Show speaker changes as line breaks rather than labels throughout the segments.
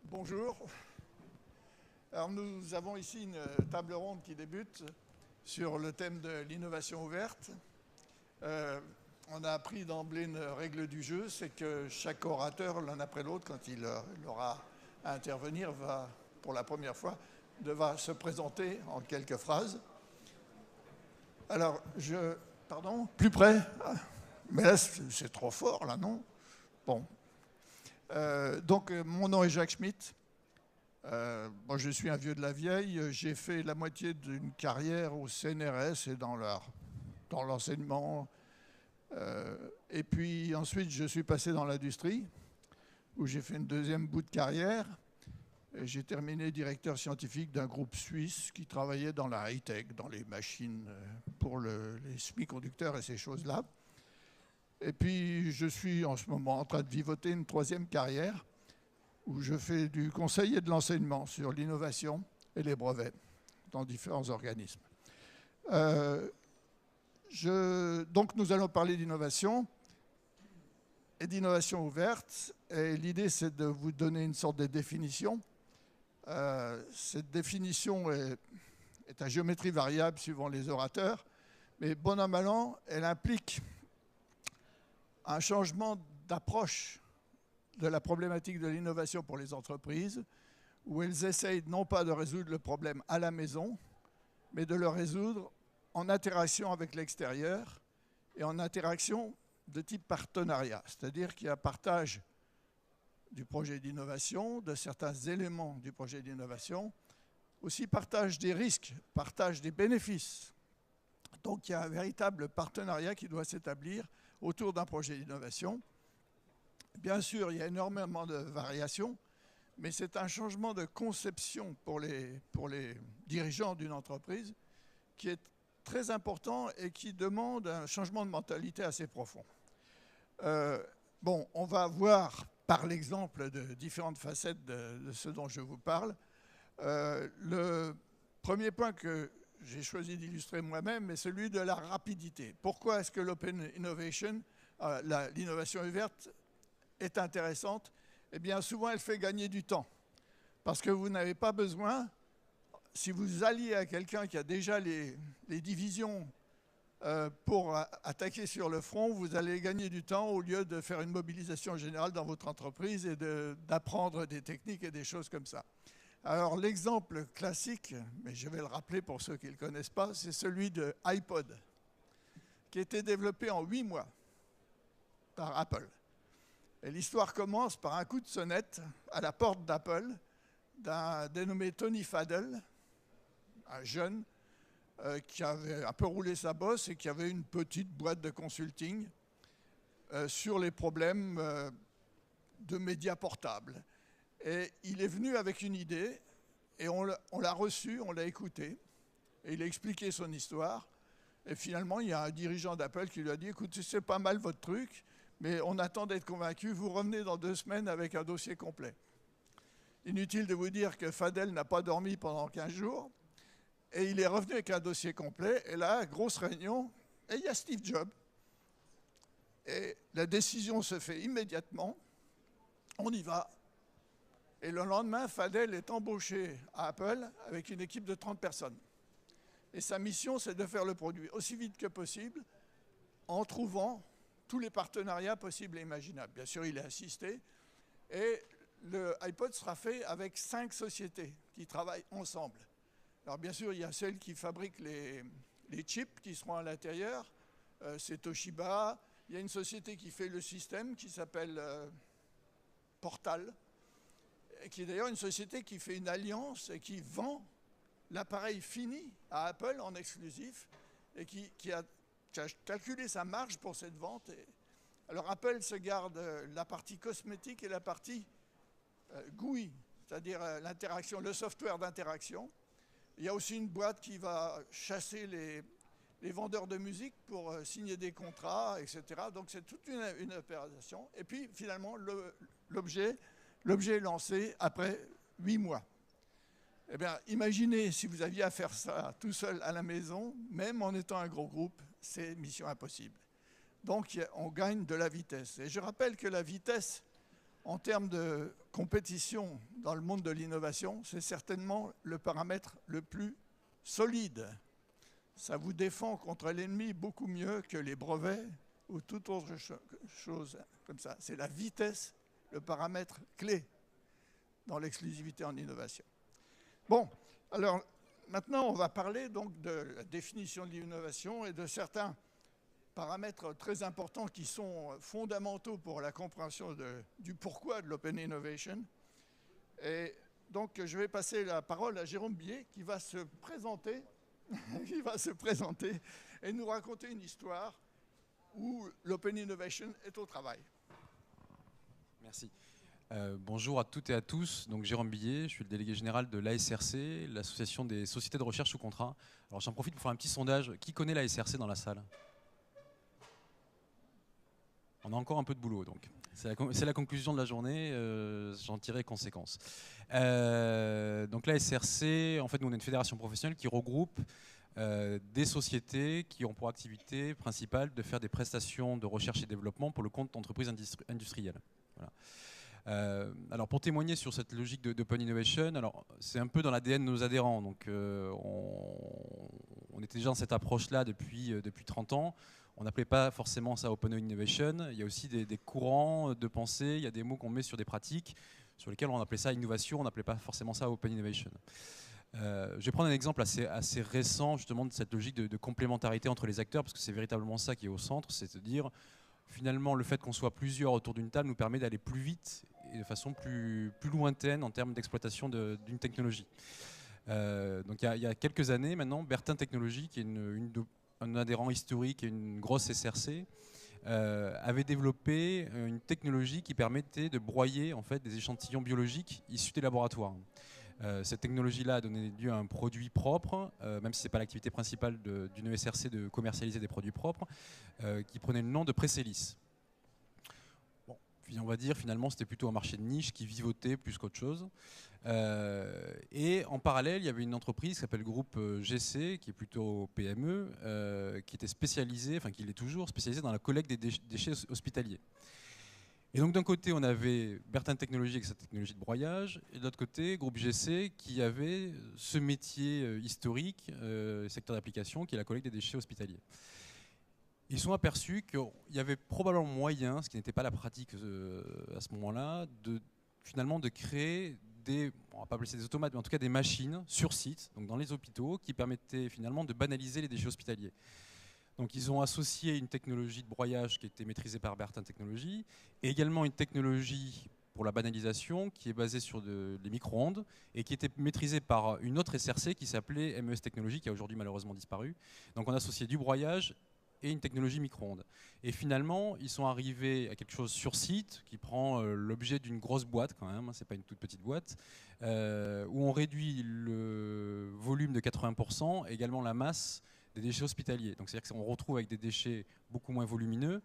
Bonjour. Alors nous avons ici une table ronde qui débute sur le thème de l'innovation ouverte. On a appris d'emblée une règle du jeu, c'est que chaque orateur, l'un après l'autre, quand il aura à intervenir, va, pour la première fois, devra se présenter en quelques phrases. Alors, Pardon, plus près? Mais là, c'est trop fort, là, non? Bon. Donc, mon nom est Jacques Schmitt. Moi, je suis un vieux de la vieille. J'ai fait la moitié d'une carrière au CNRS et dans l'enseignement. Et puis ensuite, je suis passé dans l'industrie, où j'ai fait une deuxième bout de carrière. J'ai terminé directeur scientifique d'un groupe suisse qui travaillait dans la high-tech, dans les machines pour les semi-conducteurs et ces choses-là. Et puis, je suis en ce moment en train de vivoter une troisième carrière où je fais du conseil et de l'enseignement sur l'innovation et les brevets dans différents organismes. Donc, nous allons parler d'innovation et d'innovation ouverte. Et l'idée, c'est de vous donner une sorte de définition. Cette définition est à géométrie variable suivant les orateurs, mais bon an, mal an, elle implique un changement d'approche de la problématique de l'innovation pour les entreprises, où elles essayent non pas de résoudre le problème à la maison, mais de le résoudre en interaction avec l'extérieur et en interaction de type partenariat, c'est-à-dire qu'il y a partage du projet d'innovation, de certains éléments du projet d'innovation, aussi partage des risques, partage des bénéfices. Donc il y a un véritable partenariat qui doit s'établir autour d'un projet d'innovation. Bien sûr, il y a énormément de variations, mais c'est un changement de conception pour les dirigeants d'une entreprise qui est très important et qui demande un changement de mentalité assez profond. On va voir par l'exemple de différentes facettes de ce dont je vous parle. Le premier point que j'ai choisi d'illustrer moi-même est celui de la rapidité. Pourquoi est-ce que l'open innovation, l'innovation ouverte, est intéressante? Eh bien, souvent, elle fait gagner du temps. Parce que vous n'avez pas besoin, si vous alliez à quelqu'un qui a déjà les divisions pour attaquer sur le front, vous allez gagner du temps au lieu de faire une mobilisation générale dans votre entreprise et d'apprendre des techniques et des choses comme ça. Alors, l'exemple classique, mais je vais le rappeler pour ceux qui ne le connaissent pas, c'est celui de iPod, qui a été développé en 8 mois par Apple. Et l'histoire commence par un coup de sonnette à la porte d'Apple d'un dénommé Tony Fadell, un jeune qui avait un peu roulé sa bosse et qui avait une petite boîte de consulting sur les problèmes de médias portables. Et il est venu avec une idée et on l'a reçu, on l'a écouté et il a expliqué son histoire. Et finalement, il y a un dirigeant d'Apple qui lui a dit « Écoute, c'est pas mal votre truc, mais on attend d'être convaincu, vous revenez dans 2 semaines avec un dossier complet. » Inutile de vous dire que Fadell n'a pas dormi pendant 15 jours, et il est revenu avec un dossier complet, et là, grosse réunion, et il y a Steve Jobs. Et la décision se fait immédiatement, on y va. Et le lendemain, Fadell est embauché à Apple avec une équipe de 30 personnes. Et sa mission, c'est de faire le produit aussi vite que possible, en trouvant tous les partenariats possibles et imaginables. Bien sûr, il est assisté. Et le iPod sera fait avec 5 sociétés qui travaillent ensemble. Alors bien sûr, il y a celles qui fabriquent les chips qui seront à l'intérieur. C'est Toshiba. Il y a une société qui fait le système qui s'appelle Portal, et qui est d'ailleurs une société qui fait une alliance et qui vend l'appareil fini à Apple en exclusif et qui a calculé sa marge pour cette vente. Alors Apple se garde la partie cosmétique et la partie GUI, c'est-à-dire l'interaction, le software d'interaction. Il y a aussi une boîte qui va chasser les vendeurs de musique pour signer des contrats, etc. Donc c'est toute une opération. Et puis finalement, l'objet est lancé après 8 mois. Eh bien, imaginez si vous aviez à faire ça tout seul à la maison, même en étant un gros groupe, c'est mission impossible. Donc on gagne de la vitesse. Et je rappelle que la vitesse en termes de compétition dans le monde de l'innovation, c'est certainement le paramètre le plus solide. Ça vous défend contre l'ennemi beaucoup mieux que les brevets ou toute autre chose comme ça. C'est la vitesse, le paramètre clé dans l'exclusivité en innovation. Bon, alors maintenant on va parler donc de la définition de l'innovation et de certains paramètres très importants qui sont fondamentaux pour la compréhension du pourquoi de l'Open Innovation. Et donc je vais passer la parole à Jérôme Billet qui va se présenter, et nous raconter une histoire où l'Open Innovation est au travail.
Merci. Bonjour à toutes et à tous. Donc Jérôme Billet, je suis le délégué général de l'ASRC, l'association des sociétés de recherche sous contrat. Alors j'en profite pour faire un petit sondage. Qui connaît l'ASRC dans la salle? On a encore un peu de boulot, donc. C'est la conclusion de la journée, j'en tirerai conséquence. Donc l'ASRC, en fait, nous on est une fédération professionnelle qui regroupe des sociétés qui ont pour activité principale de faire des prestations de recherche et développement pour le compte d'entreprises industrielles. Voilà. Alors pour témoigner sur cette logique d'Open Innovation, alors c'est un peu dans l'ADN de nos adhérents. Donc on était déjà dans cette approche-là depuis 30 ans. On n'appelait pas forcément ça Open Innovation. Il y a aussi des courants de pensée, il y a des mots qu'on met sur des pratiques sur lesquels on appelait ça innovation, on n'appelait pas forcément ça Open Innovation. Je vais prendre un exemple assez récent justement de cette logique de complémentarité entre les acteurs, parce que c'est véritablement ça qui est au centre, c'est de dire finalement le fait qu'on soit plusieurs autour d'une table nous permet d'aller plus vite et de façon plus lointaine en termes d'exploitation d'une technologie. Donc il y a quelques années maintenant, Bertin Technologies, qui est un adhérent historique et une grosse SRC, avait développé une technologie qui permettait de broyer en fait, des échantillons biologiques issus des laboratoires. Cette technologie-là a donné lieu à un produit propre, même si ce n'est pas l'activité principale d'une SRC de commercialiser des produits propres, qui prenait le nom de Precelis. Bon, puis on va dire finalement c'était plutôt un marché de niche qui vivotait plus qu'autre chose. Et en parallèle, il y avait une entreprise qui s'appelle Groupe GC, qui est plutôt PME, qui était spécialisée, enfin qui l'est toujours, spécialisée dans la collecte des déchets hospitaliers. Et donc d'un côté, on avait Bertin Technologies avec sa technologie de broyage, et de l'autre côté, Groupe GC qui avait ce métier historique, secteur d'application, qui est la collecte des déchets hospitaliers. Ils sont aperçus qu'il y avait probablement moyen, ce qui n'était pas la pratique à ce moment-là, finalement de créer on ne va pas appeler ça des automates, mais en tout cas des machines sur site, donc dans les hôpitaux, qui permettaient finalement de banaliser les déchets hospitaliers. Donc ils ont associé une technologie de broyage qui était maîtrisée par Bertin Technologies, et également une technologie pour la banalisation qui est basée sur les micro-ondes et qui était maîtrisée par une autre SRC qui s'appelait MES Technologies, qui a aujourd'hui malheureusement disparu. Donc on a associé du broyage et une technologie micro-ondes. Et finalement, ils sont arrivés à quelque chose sur site qui prend l'objet d'une grosse boîte quand même, c'est pas une toute petite boîte, où on réduit le volume de 80% et également la masse des déchets hospitaliers. Donc c'est-à-dire qu'on retrouve avec des déchets beaucoup moins volumineux.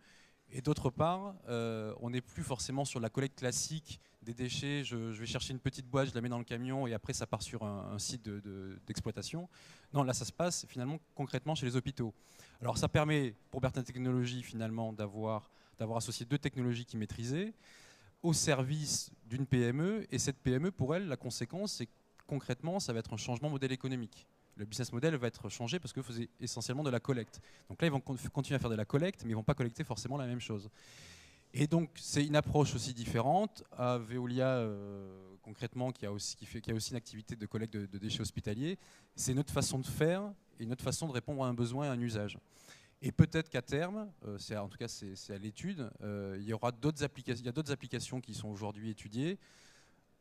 Et d'autre part, on n'est plus forcément sur la collecte classique des déchets. Je vais chercher une petite boîte, je la mets dans le camion et après ça part sur un site d'exploitation. Non, là ça se passe finalement concrètement chez les hôpitaux. Alors ça permet pour Bertin Technologies finalement d'avoir associé deux technologies qu'ils maîtrisaient au service d'une PME. Et cette PME, pour elle, la conséquence, c'est que concrètement, ça va être un changement de modèle économique. Le business model va être changé parce qu'ils faisaient essentiellement de la collecte. Donc là, ils vont continuer à faire de la collecte, mais ils ne vont pas collecter forcément la même chose. Et donc, c'est une approche aussi différente. À Veolia, concrètement, qui a aussi une activité de collecte de déchets hospitaliers, c'est notre façon de faire et notre façon de répondre à un besoin et à un usage. Et peut-être qu'à terme, en tout cas c'est à l'étude, il y aura d'autres applications qui sont aujourd'hui étudiées,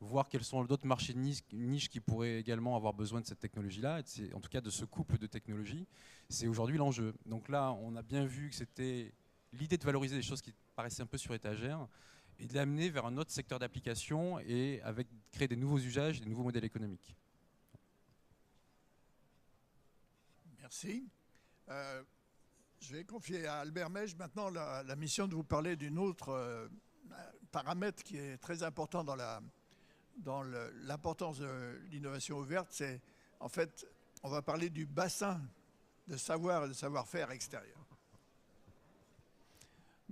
voir quels sont d'autres marchés de niche qui pourraient également avoir besoin de cette technologie-là, en tout cas de ce couple de technologies. C'est aujourd'hui l'enjeu. Donc là, on a bien vu que c'était l'idée de valoriser des choses qui paraissaient un peu sur étagère et de l'amener vers un autre secteur d'application et créer des nouveaux usages, des nouveaux modèles économiques.
Merci. Je vais confier à Albert Mège maintenant la mission de vous parler d'une autre paramètre qui est très important dans l'importance de l'innovation ouverte. C'est en fait, on va parler du bassin de savoir et de savoir-faire extérieur.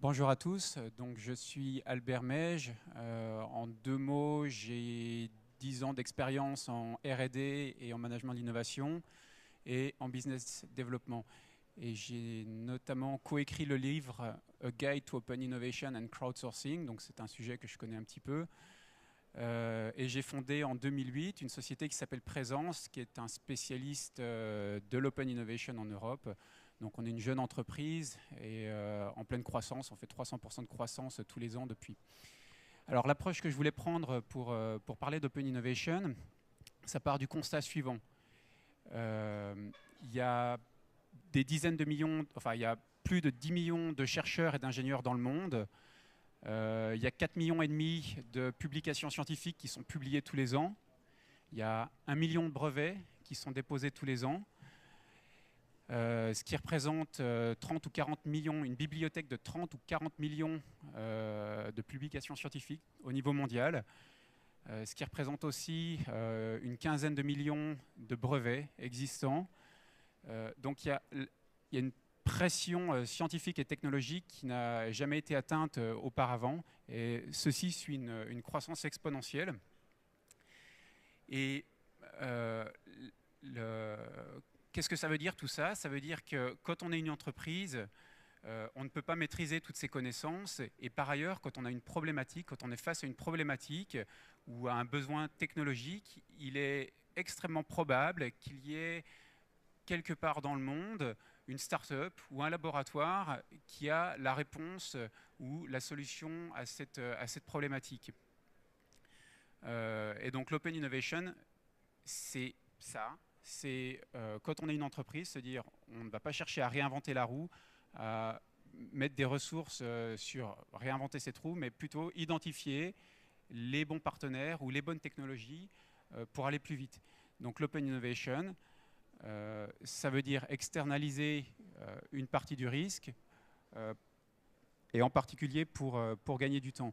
Bonjour à tous, donc je suis Albert Meige. En 2 mots, j'ai 10 ans d'expérience en R&D et en management de l'innovation et en business développement. Et j'ai notamment coécrit le livre A Guide to Open Innovation and Crowdsourcing, donc c'est un sujet que je connais un petit peu. Et j'ai fondé en 2008 une société qui s'appelle Présence, qui est un spécialiste de l'Open Innovation en Europe. Donc on est une jeune entreprise et en pleine croissance, on fait 300% de croissance tous les ans depuis. Alors l'approche que je voulais prendre pour parler d'Open Innovation, ça part du constat suivant. Il y a des dizaines de millions, enfin il y a plus de 10 millions de chercheurs et d'ingénieurs dans le monde. Il y a 4,5 millions de publications scientifiques qui sont publiées tous les ans. Il y a 1 million de brevets qui sont déposés tous les ans. Ce qui représente 30 ou 40 millions, une bibliothèque de 30 ou 40 millions de publications scientifiques au niveau mondial. Ce qui représente aussi une quinzaine de millions de brevets existants. Donc il y a une pression scientifique et technologique qui n'a jamais été atteinte auparavant. Et ceci suit une croissance exponentielle. Et qu'est-ce que ça veut dire tout ça? Ça veut dire que quand on est une entreprise, on ne peut pas maîtriser toutes ces connaissances. Et par ailleurs, quand on a une problématique, quand on est face à une problématique ou à un besoin technologique, il est extrêmement probable qu'il y ait quelque part dans le monde une start-up ou un laboratoire qui a la réponse ou la solution à cette problématique. Et donc l'Open Innovation, c'est ça. C'est quand on est une entreprise, se dire on ne va pas chercher à réinventer la roue, à mettre des ressources sur réinventer cette roue, mais plutôt identifier les bons partenaires ou les bonnes technologies pour aller plus vite. Donc l'Open Innovation, ça veut dire externaliser une partie du risque, et en particulier pour gagner du temps.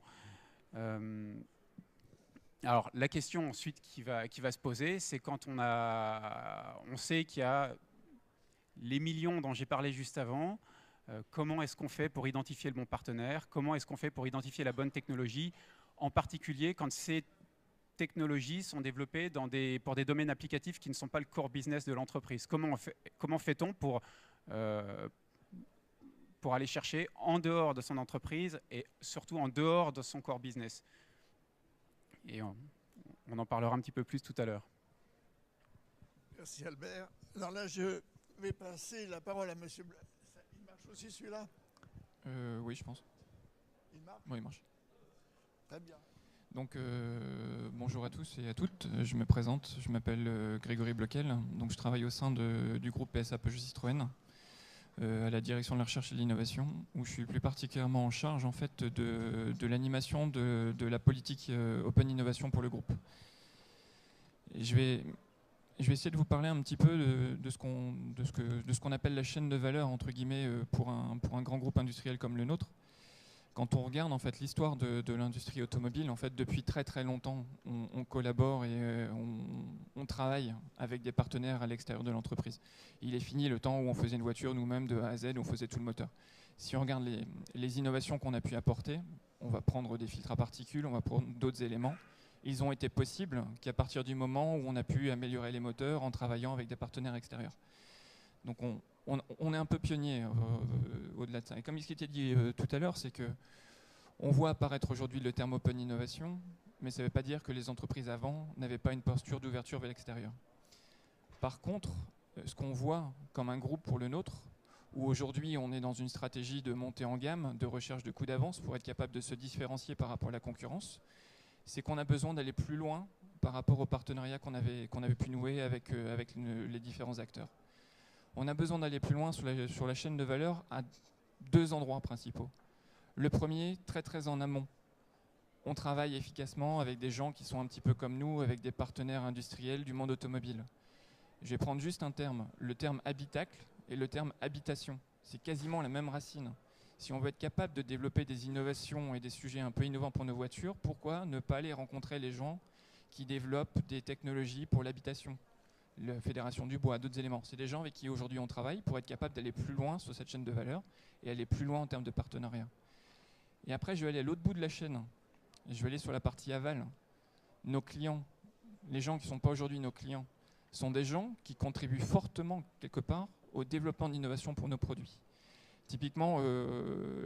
Alors la question ensuite qui va se poser, c'est quand on sait qu'il y a les millions dont j'ai parlé juste avant, comment est-ce qu'on fait pour identifier le bon partenaire? Comment est-ce qu'on fait pour identifier la bonne technologie? En particulier quand ces technologies sont développées pour des domaines applicatifs qui ne sont pas le core business de l'entreprise. Comment fait-on pour aller chercher en dehors de son entreprise et surtout en dehors de son core business? Et on en parlera un petit peu plus tout à l'heure.
Merci Albert. Alors là, je vais passer la parole à Monsieur Blanc. Il marche aussi celui-là?
Oui, je pense.
Il marche?
Oui, il marche.
Très bien.
Donc, bonjour à tous et à toutes. Je me présente, je m'appelle Grégory Bloquel. Donc, je travaille au sein du groupe PSA Peugeot Citroën, à la direction de la recherche et de l'innovation, où je suis plus particulièrement en charge en fait de l'animation de la politique Open Innovation pour le groupe. Et je vais essayer de vous parler un petit peu de ce qu'on appelle la chaîne de valeur entre guillemets pour un grand groupe industriel comme le nôtre. Quand on regarde en fait l'histoire de l'industrie automobile, en fait depuis très très longtemps, on collabore et on travaille avec des partenaires à l'extérieur de l'entreprise. Il est fini le temps où on faisait une voiture nous-mêmes de A à Z, où on faisait tout le moteur. Si on regarde les innovations qu'on a pu apporter, on va prendre des filtres à particules, on va prendre d'autres éléments. Ils ont été possibles qu'à partir du moment où on a pu améliorer les moteurs en travaillant avec des partenaires extérieurs. Donc on est un peu pionnier au-delà de ça. Et comme il s'était dit tout à l'heure, c'est que on voit apparaître aujourd'hui le terme Open Innovation, mais ça ne veut pas dire que les entreprises avant n'avaient pas une posture d'ouverture vers l'extérieur. Par contre, ce qu'on voit comme un groupe pour le nôtre, où aujourd'hui on est dans une stratégie de montée en gamme, de recherche de coups d'avance pour être capable de se différencier par rapport à la concurrence, c'est qu'on a besoin d'aller plus loin par rapport aux partenariats qu'on avait pu nouer avec les différents acteurs. On a besoin d'aller plus loin sur la chaîne de valeur à 2 endroits principaux. Le premier, très très en amont. On travaille efficacement avec des gens qui sont un petit peu comme nous, avec des partenaires industriels du monde automobile. Je vais prendre juste un terme, le terme habitacle et le terme habitation. C'est quasiment la même racine. Si on veut être capable de développer des innovations et des sujets un peu innovants pour nos voitures, pourquoi ne pas aller rencontrer les gens qui développent des technologies pour l'habitation ? La Fédération du Bois, d'autres éléments. C'est des gens avec qui aujourd'hui on travaille pour être capable d'aller plus loin sur cette chaîne de valeur et aller plus loin en termes de partenariat. Et après, je vais aller à l'autre bout de la chaîne. Je vais aller sur la partie aval. Nos clients, les gens qui ne sont pas aujourd'hui nos clients, sont des gens qui contribuent fortement, quelque part, au développement d'innovation pour nos produits. Typiquement,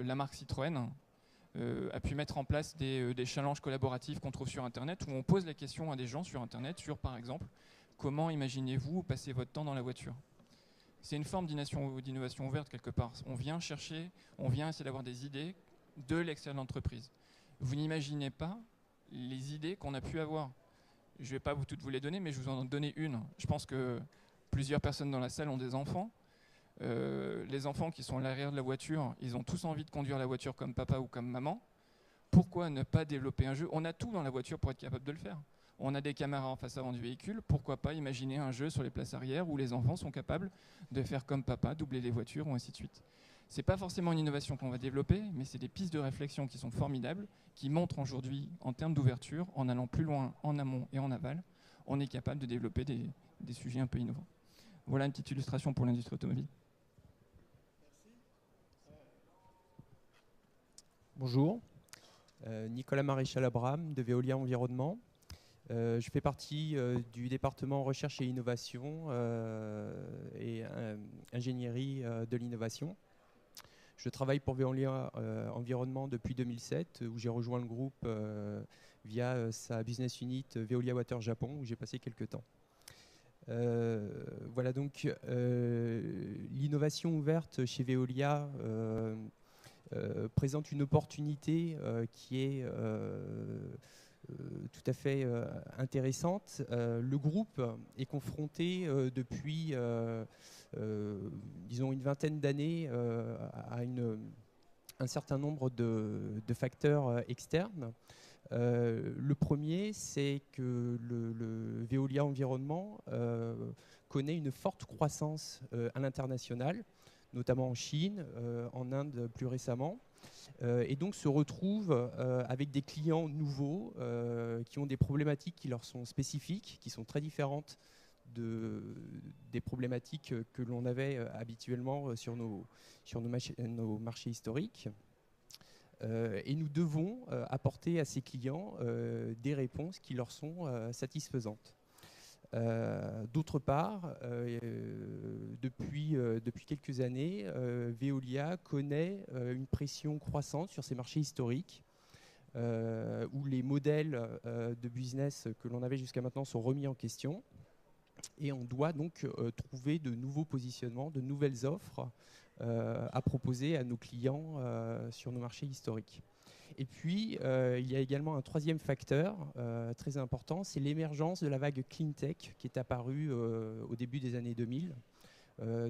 la marque Citroën a pu mettre en place des challenges collaboratifs qu'on trouve sur Internet, où on pose la question à des gens sur Internet sur, par exemple, comment imaginez-vous passer votre temps dans la voiture? C'est une forme d'innovation ouverte, quelque part. On vient chercher, on vient essayer d'avoir des idées de l'extérieur de l'entreprise. Vous n'imaginez pas les idées qu'on a pu avoir. Je ne vais pas toutes vous les donner, mais je vous en donner une. Je pense que plusieurs personnes dans la salle ont des enfants. Les enfants qui sont à l'arrière de la voiture, ils ont tous envie de conduire la voiture comme papa ou comme maman. Pourquoi ne pas développer un jeu? On a tout dans la voiture pour être capable de le faire. On a des caméras en face avant du véhicule. Pourquoi pas imaginer un jeu sur les places arrière où les enfants sont capables de faire comme papa, doubler les voitures ou ainsi de suite. Ce n'est pas forcément une innovation qu'on va développer, mais c'est des pistes de réflexion qui sont formidables, qui montrent aujourd'hui, en termes d'ouverture, en allant plus loin en amont et en aval, on est capable de développer des sujets un peu innovants. Voilà une petite illustration pour l'industrie automobile.
Bonjour, Nicolas Maréchal-Abraham de Veolia Environnement. Je fais partie du département recherche et innovation et ingénierie de l'innovation. Je travaille pour Veolia Environnement depuis 2007, où j'ai rejoint le groupe via sa business unit Veolia Water Japon, où j'ai passé quelques temps. Voilà donc l'innovation ouverte chez Veolia présente une opportunité qui est tout à fait intéressante. Le groupe est confronté depuis, disons, une vingtaine d'années à un certain nombre de facteurs externes. Le premier, c'est que le Veolia Environnement connaît une forte croissance à l'international, notamment en Chine, en Inde plus récemment, et donc se retrouve avec des clients nouveaux qui ont des problématiques qui leur sont spécifiques, qui sont très différentes des problématiques que l'on avait habituellement sur nos marchés historiques. Et nous devons apporter à ces clients des réponses qui leur sont satisfaisantes. D'autre part, depuis quelques années, Veolia connaît une pression croissante sur ses marchés historiques, où les modèles de business que l'on avait jusqu'à maintenant sont remis en question. Et on doit donc trouver de nouveaux positionnements, de nouvelles offres à proposer à nos clients sur nos marchés historiques. Et puis, il y a également un troisième facteur très important, c'est l'émergence de la vague Clean Tech qui est apparue au début des années 2000,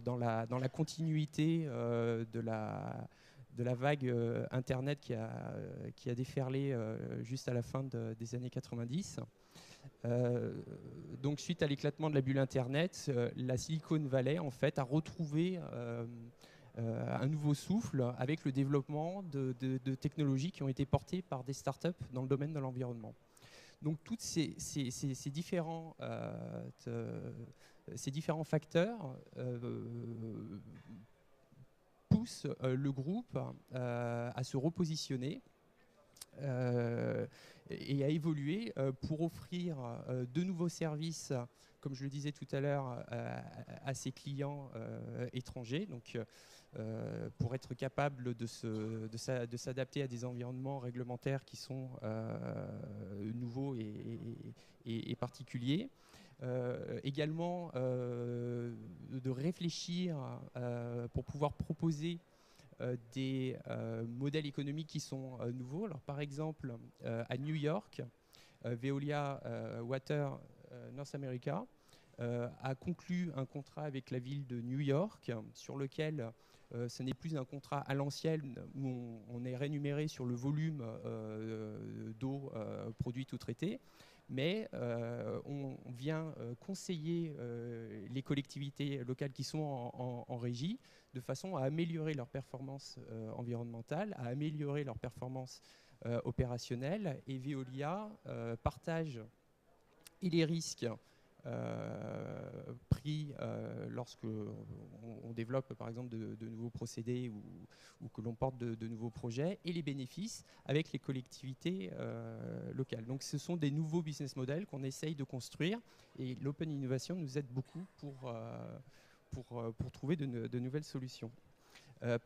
dans la continuité de la vague Internet qui a déferlé juste à la fin des années 90. Donc, suite à l'éclatement de la bulle Internet, la Silicon Valley, en fait, a retrouvé un nouveau souffle avec le développement de technologies qui ont été portées par des startups dans le domaine de l'environnement. Donc tous ces différents facteurs poussent le groupe à se repositionner et à évoluer pour offrir de nouveaux services, comme je le disais tout à l'heure, à ses clients étrangers. Donc, pour être capable de s'adapter à des environnements réglementaires qui sont nouveaux et particuliers. Également, de réfléchir pour pouvoir proposer des modèles économiques qui sont nouveaux. Alors, par exemple, à New York, Veolia Water North America a conclu un contrat avec la ville de New York sur lequel ce n'est plus un contrat à l'ancienne où on est rémunéré sur le volume d'eau produite ou traitée, mais on vient conseiller les collectivités locales qui sont en régie de façon à améliorer leur performance environnementale, à améliorer leur performance opérationnelle. Et Veolia partage et les risques compris lorsque on développe par exemple de nouveaux procédés ou que l'on porte de nouveaux projets, et les bénéfices avec les collectivités locales. Donc ce sont des nouveaux business models qu'on essaye de construire, et l'Open Innovation nous aide beaucoup pour trouver de nouvelles solutions.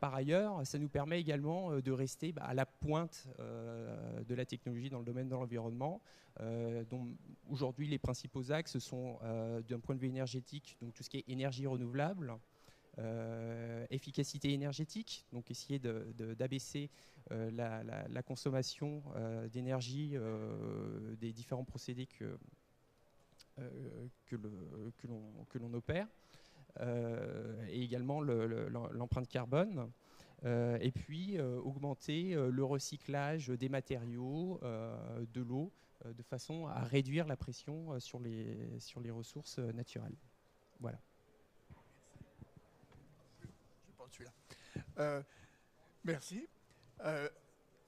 Par ailleurs, ça nous permet également de rester à la pointe de la technologie dans le domaine de l'environnement, dont aujourd'hui les principaux axes sont d'un point de vue énergétique, donc tout ce qui est énergie renouvelable, efficacité énergétique, donc essayer d'abaisser la consommation d'énergie des différents procédés que l'on opère. Et également l'empreinte carbone, et puis augmenter le recyclage des matériaux, de l'eau, de façon à réduire la pression sur les ressources naturelles. Voilà.
Je prends celui-là. Merci.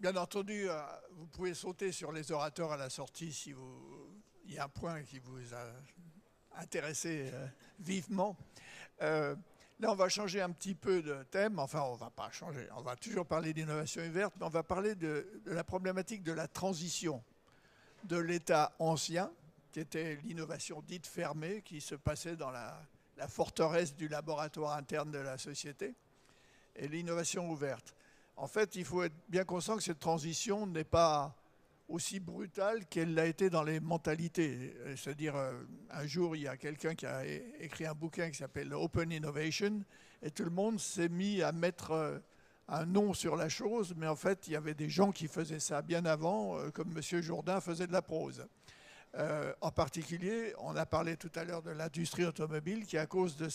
Bien entendu, vous pouvez sauter sur les orateurs à la sortie si il y a un point qui vous a intéressé vivement. Là, on va changer un petit peu de thème. Enfin, on ne va pas changer. On va toujours parler d'innovation verte, mais on va parler de la problématique de la transition de l'état ancien, qui était l'innovation dite fermée, qui se passait dans la forteresse du laboratoire interne de la société, et l'innovation ouverte. En fait, il faut être bien conscient que cette transition n'est pas aussi brutale qu'elle l'a été dans les mentalités. C'est-à-dire, un jour, il y a quelqu'un qui a écrit un bouquin qui s'appelle Open Innovation, et tout le monde s'est mis à mettre un nom sur la chose, mais en fait, il y avait des gens qui faisaient ça bien avant, comme M. Jourdain faisait de la prose. En particulier, on a parlé tout à l'heure de l'industrie automobile, qui, à cause de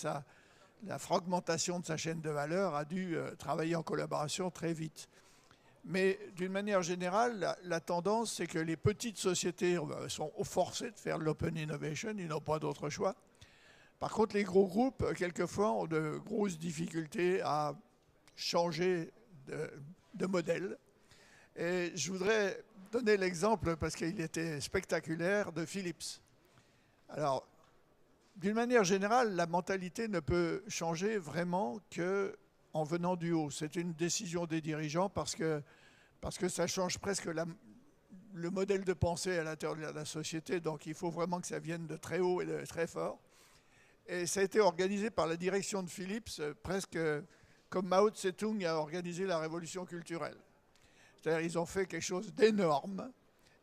la fragmentation de sa chaîne de valeur, a dû travailler en collaboration très vite. Mais d'une manière générale, la tendance, c'est que les petites sociétés sont forcées de faire l'open innovation, ils n'ont pas d'autre choix. Par contre, les gros groupes, quelquefois, ont de grosses difficultés à changer de modèle. Et je voudrais donner l'exemple, parce qu'il était spectaculaire, de Philips. Alors, d'une manière générale, la mentalité ne peut changer vraiment qu'en venant du haut. C'est une décision des dirigeants parce que ça change presque le modèle de pensée à l'intérieur de la société. Donc il faut vraiment que ça vienne de très haut et de très fort. Et ça a été organisé par la direction de Philips, presque comme Mao Tse-tung a organisé la révolution culturelle. C'est-à-dire ils ont fait quelque chose d'énorme.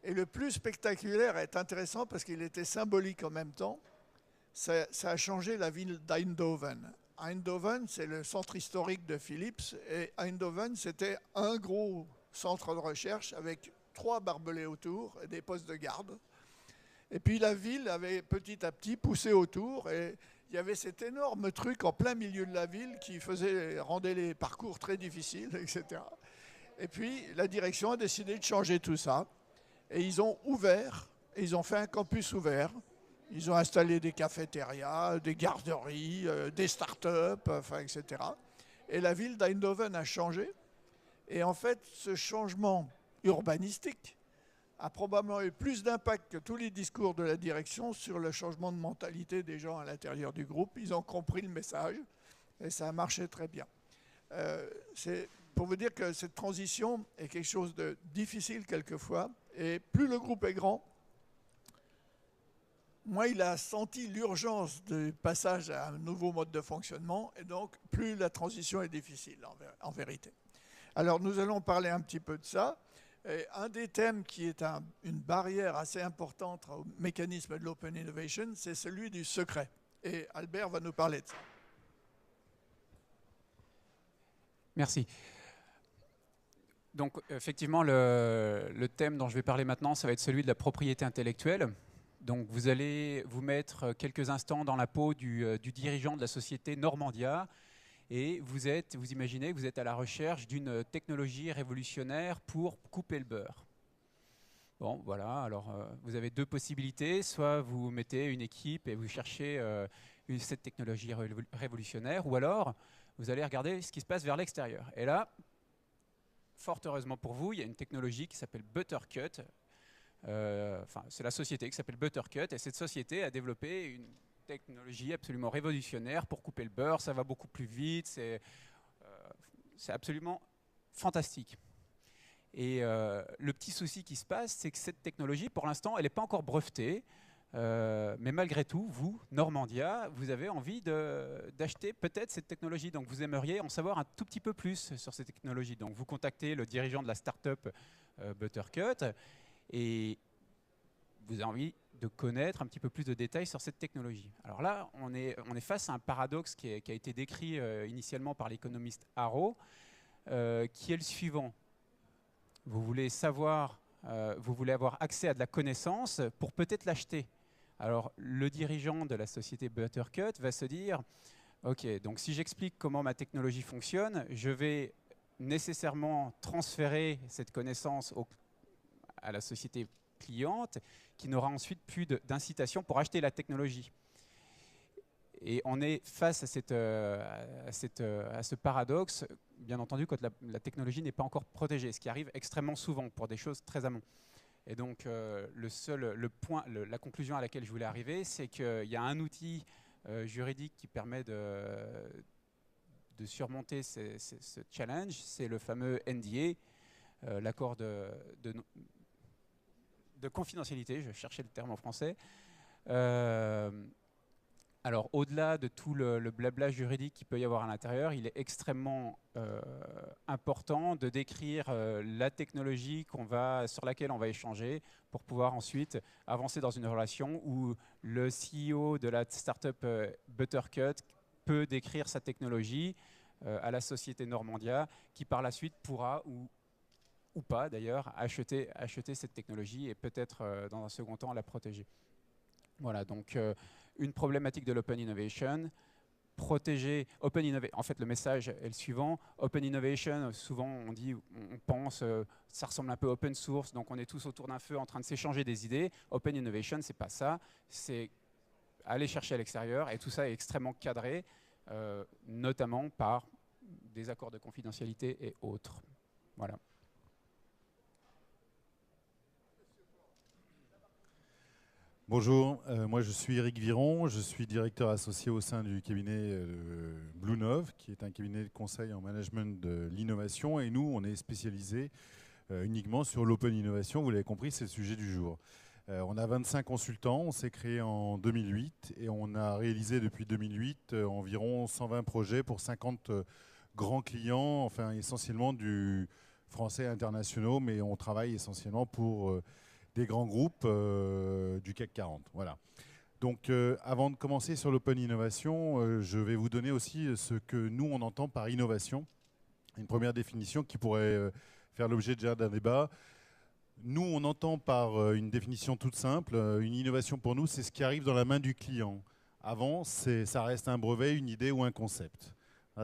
Et le plus spectaculaire est intéressant parce qu'il était symbolique en même temps. Ça a changé la ville d'Eindhoven. Eindhoven, c'est le centre historique de Philips. Et Eindhoven, c'était un gros centre de recherche avec 3 barbelés autour et des postes de garde. Et puis la ville avait petit à petit poussé autour, et il y avait cet énorme truc en plein milieu de la ville qui rendait les parcours très difficiles, etc. Et puis la direction a décidé de changer tout ça. Et ils ont ouvert, ils ont fait un campus ouvert. Ils ont installé des cafétérias, des garderies, des start-up, etc. Et la ville d'Eindhoven a changé. Et en fait, ce changement urbanistique a probablement eu plus d'impact que tous les discours de la direction sur le changement de mentalité des gens à l'intérieur du groupe. Ils ont compris le message et ça a marché très bien. C'est pour vous dire que cette transition est quelque chose de difficile quelquefois. Et plus le groupe est grand, moins il a senti l'urgence du passage à un nouveau mode de fonctionnement, et donc plus la transition est difficile en vérité. Alors nous allons parler un petit peu de ça. Et un des thèmes qui est une barrière assez importante au mécanisme de l'open innovation, c'est celui du secret. Et Albert va nous parler de ça.
Merci. Donc effectivement, le thème dont je vais parler maintenant, ça va être celui de la propriété intellectuelle. Donc vous allez vous mettre quelques instants dans la peau du dirigeant de la société Normandia, et vous imaginez que vous êtes à la recherche d'une technologie révolutionnaire pour couper le beurre. Bon, voilà, alors vous avez 2 possibilités. Soit vous mettez une équipe et vous cherchez cette technologie révolutionnaire, ou alors vous allez regarder ce qui se passe vers l'extérieur. Et là, fort heureusement pour vous, il y a une technologie qui s'appelle Buttercut. C'est la société qui s'appelle Buttercut, et cette société a développé technologie absolument révolutionnaire pour couper le beurre, ça va beaucoup plus vite, c'est absolument fantastique. Et le petit souci qui se passe, c'est que cette technologie, pour l'instant, elle n'est pas encore brevetée. Mais malgré tout, vous, Normandia, vous avez envie d'acheter peut-être cette technologie. Donc vous aimeriez en savoir un tout petit peu plus sur cette technologie. Donc vous contactez le dirigeant de la start-up Buttercut et vous avez envie de connaître un petit peu plus de détails sur cette technologie. Alors là, on est face à un paradoxe qui a été décrit initialement par l'économiste Arrow, qui est le suivant. Vous voulez savoir, vous voulez avoir accès à de la connaissance pour peut-être l'acheter. Alors, le dirigeant de la société Buttercut va se dire, OK, donc si j'explique comment ma technologie fonctionne, je vais nécessairement transférer cette connaissance à la société cliente qui n'aura ensuite plus d'incitation pour acheter la technologie. Et on est face à ce paradoxe, bien entendu, quand la technologie n'est pas encore protégée, ce qui arrive extrêmement souvent pour des choses très amont. Et donc, la conclusion à laquelle je voulais arriver, c'est qu'il y a un outil juridique qui permet de surmonter ce challenge, c'est le fameux NDA, l'accord de confidentialité, je cherchais le terme en français. Alors, au-delà de tout le blabla juridique qu'il peut y avoir à l'intérieur, il est extrêmement important de décrire la technologie sur laquelle on va échanger pour pouvoir ensuite avancer dans une relation où le CEO de la startup Buttercut peut décrire sa technologie à la société Normandia qui par la suite pourra ou pas d'ailleurs acheter cette technologie et peut-être dans un second temps la protéger. Voilà, donc une problématique de l'open innovation, protéger open innovation. En fait, le message est le suivant. Open innovation, souvent on pense, ça ressemble un peu à open source, donc on est tous autour d'un feu en train de s'échanger des idées. Open innovation, c'est pas ça. C'est aller chercher à l'extérieur et tout ça est extrêmement cadré, notamment par des accords de confidentialité et autres. Voilà.
Bonjour, moi je suis Eric Viron, je suis directeur associé au sein du cabinet Bluenove, qui est un cabinet de conseil en management de l'innovation, et nous on est spécialisé uniquement sur l'open innovation, vous l'avez compris, c'est le sujet du jour. On a 25 consultants, on s'est créé en 2008 et on a réalisé depuis 2008 environ 120 projets pour 50 grands clients, enfin essentiellement du français internationaux, mais on travaille essentiellement pour des grands groupes du CAC 40. Voilà. Donc avant de commencer sur l'open innovation, je vais vous donner aussi ce que nous on entend par innovation. Une première définition qui pourrait faire l'objet déjà d'un débat. Nous on entend par une définition toute simple, une innovation pour nous c'est ce qui arrive dans la main du client. Avant ça reste un brevet, une idée ou un concept.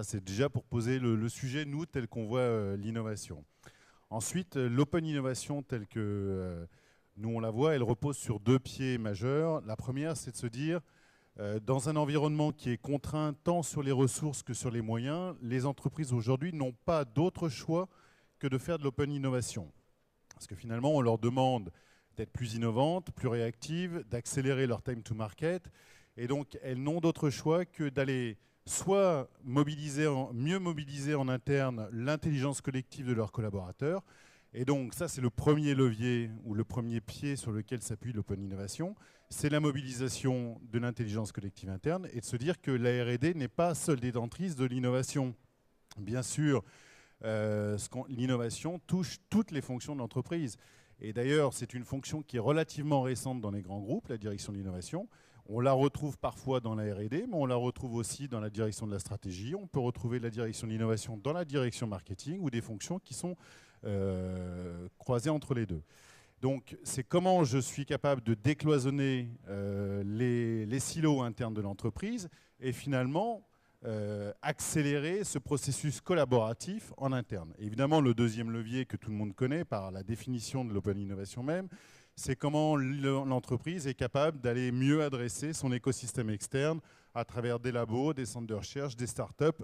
C'est déjà pour poser le sujet nous tel qu'on voit l'innovation. Ensuite l'open innovation telle que nous, on la voit, elle repose sur deux pieds majeurs. La première, c'est de se dire, dans un environnement qui est contraint tant sur les ressources que sur les moyens, les entreprises aujourd'hui n'ont pas d'autre choix que de faire de l'open innovation. Parce que finalement, on leur demande d'être plus innovantes, plus réactives, d'accélérer leur time to market. Et donc, elles n'ont d'autre choix que d'aller soit mieux mobiliser en interne l'intelligence collective de leurs collaborateurs. Et donc ça c'est le premier levier ou le premier pied sur lequel s'appuie l'open innovation, c'est la mobilisation de l'intelligence collective interne et de se dire que la R&D n'est pas seule détentrice de l'innovation. Bien sûr, l'innovation touche toutes les fonctions de l'entreprise. Et d'ailleurs, c'est une fonction qui est relativement récente dans les grands groupes, la direction de l'innovation. On la retrouve parfois dans la R&D, mais on la retrouve aussi dans la direction de la stratégie. On peut retrouver la direction de l'innovation dans la direction marketing ou des fonctions qui sont croisées entre les deux. Donc, c'est comment je suis capable de décloisonner les silos internes de l'entreprise et finalement accélérer ce processus collaboratif en interne. Évidemment, le deuxième levier que tout le monde connaît par la définition de l'open innovation même, c'est comment l'entreprise est capable d'aller mieux adresser son écosystème externe à travers des labos, des centres de recherche, des startups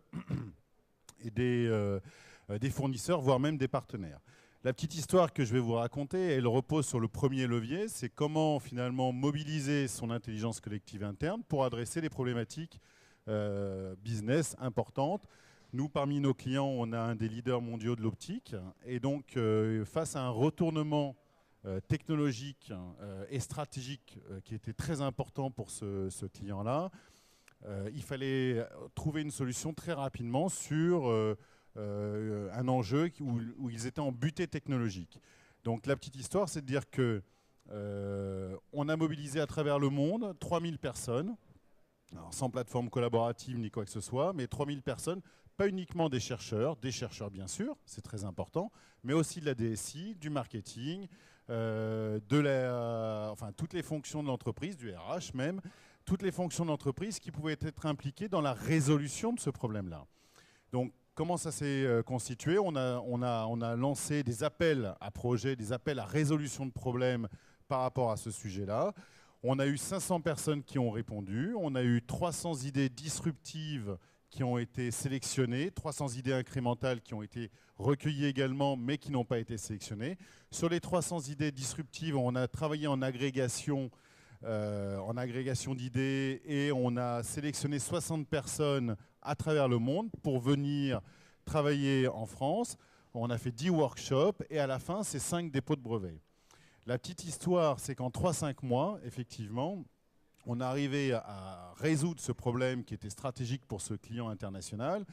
et des fournisseurs, voire même des partenaires. La petite histoire que je vais vous raconter, elle repose sur le premier levier, c'est comment finalement mobiliser son intelligence collective interne pour adresser les problématiques business importantes. Nous, parmi nos clients, on a un des leaders mondiaux de l'optique. Et donc, face à un retournement technologique et stratégique qui était très important pour ce client-là, il fallait trouver une solution très rapidement sur un enjeu où ils étaient en butée technologique. Donc la petite histoire, c'est de dire que on a mobilisé à travers le monde 3000 personnes, alors sans plateforme collaborative ni quoi que ce soit, mais 3000 personnes, pas uniquement des chercheurs bien sûr, c'est très important, mais aussi de la DSI, du marketing, enfin, toutes les fonctions de l'entreprise, du RH même, toutes les fonctions de l'entreprise qui pouvaient être impliquées dans la résolution de ce problème-là. Donc, comment ça s'est constitué ? On a lancé des appels à projets, des appels à résolution de problèmes par rapport à ce sujet-là. On a eu 500 personnes qui ont répondu. On a eu 300 idées disruptives qui ont été sélectionnées, 300 idées incrémentales qui ont été recueillies également, mais qui n'ont pas été sélectionnées. Sur les 300 idées disruptives, on a travaillé en agrégation d'idées et on a sélectionné 60 personnes à travers le monde pour venir travailler en France. On a fait 10 workshops et à la fin, c'est 5 dépôts de brevets. La petite histoire, c'est qu'en 3-5 mois, effectivement, on est arrivé à résoudre ce problème qui était stratégique pour ce client international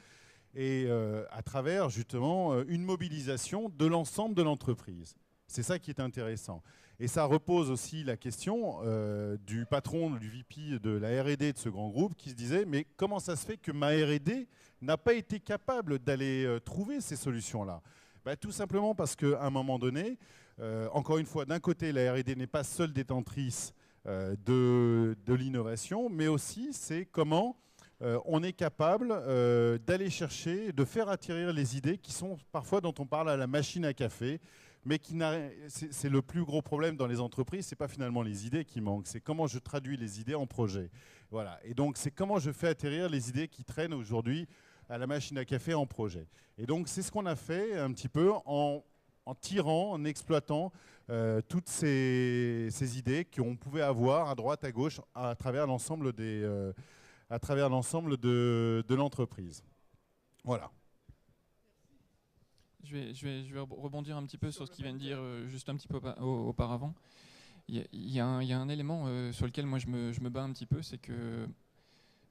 et à travers justement une mobilisation de l'ensemble de l'entreprise. C'est ça qui est intéressant. Et ça repose aussi la question du patron, du VP de la R&D de ce grand groupe qui se disait « mais comment ça se fait que ma R&D n'a pas été capable d'aller trouver ces solutions-là » Tout simplement parce qu'à un moment donné, encore une fois, d'un côté, la R&D n'est pas seule détentrice de l'innovation, mais aussi c'est comment on est capable d'aller chercher, de faire atterrir les idées qui sont parfois dont on parle à la machine à café, mais c'est le plus gros problème dans les entreprises, c'est pas finalement les idées qui manquent, c'est comment je traduis les idées en projet. Voilà. Et donc c'est comment je fais atterrir les idées qui traînent aujourd'hui à la machine à café en projet. Et donc c'est ce qu'on a fait un petit peu en tirant, en exploitant toutes ces idées qu'on pouvait avoir à droite, à gauche, à travers l'ensemble de l'entreprise. Voilà.
Je vais rebondir un petit peu sur ce qu'il vient de dire juste un petit peu auparavant. Il y a un élément sur lequel moi je me bats un petit peu, c'est que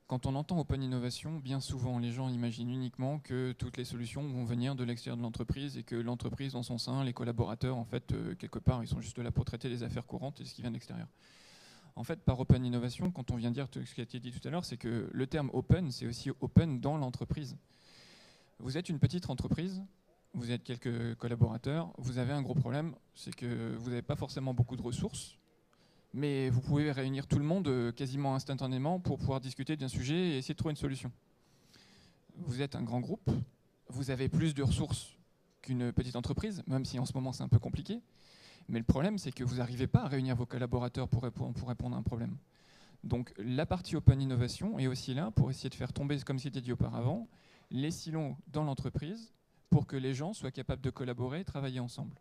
quand on entend Open Innovation, bien souvent les gens imaginent uniquement que toutes les solutions vont venir de l'extérieur de l'entreprise et que l'entreprise dans son sein, les collaborateurs, en fait, quelque part, ils sont juste là pour traiter les affaires courantes et ce qui vient de l'extérieur. En fait, par Open Innovation, quand on vient dire ce qui a été dit tout à l'heure, c'est que le terme Open, c'est aussi Open dans l'entreprise. Vous êtes une petite entreprise, vous êtes quelques collaborateurs, vous avez un gros problème, c'est que vous n'avez pas forcément beaucoup de ressources, mais vous pouvez réunir tout le monde quasiment instantanément pour pouvoir discuter d'un sujet et essayer de trouver une solution. Vous êtes un grand groupe, vous avez plus de ressources qu'une petite entreprise, même si en ce moment c'est un peu compliqué, mais le problème c'est que vous n'arrivez pas à réunir vos collaborateurs pour répondre à un problème. Donc la partie Open Innovation est aussi là pour essayer de faire tomber, comme c'était dit auparavant, les silos dans l'entreprise pour que les gens soient capables de collaborer et travailler ensemble.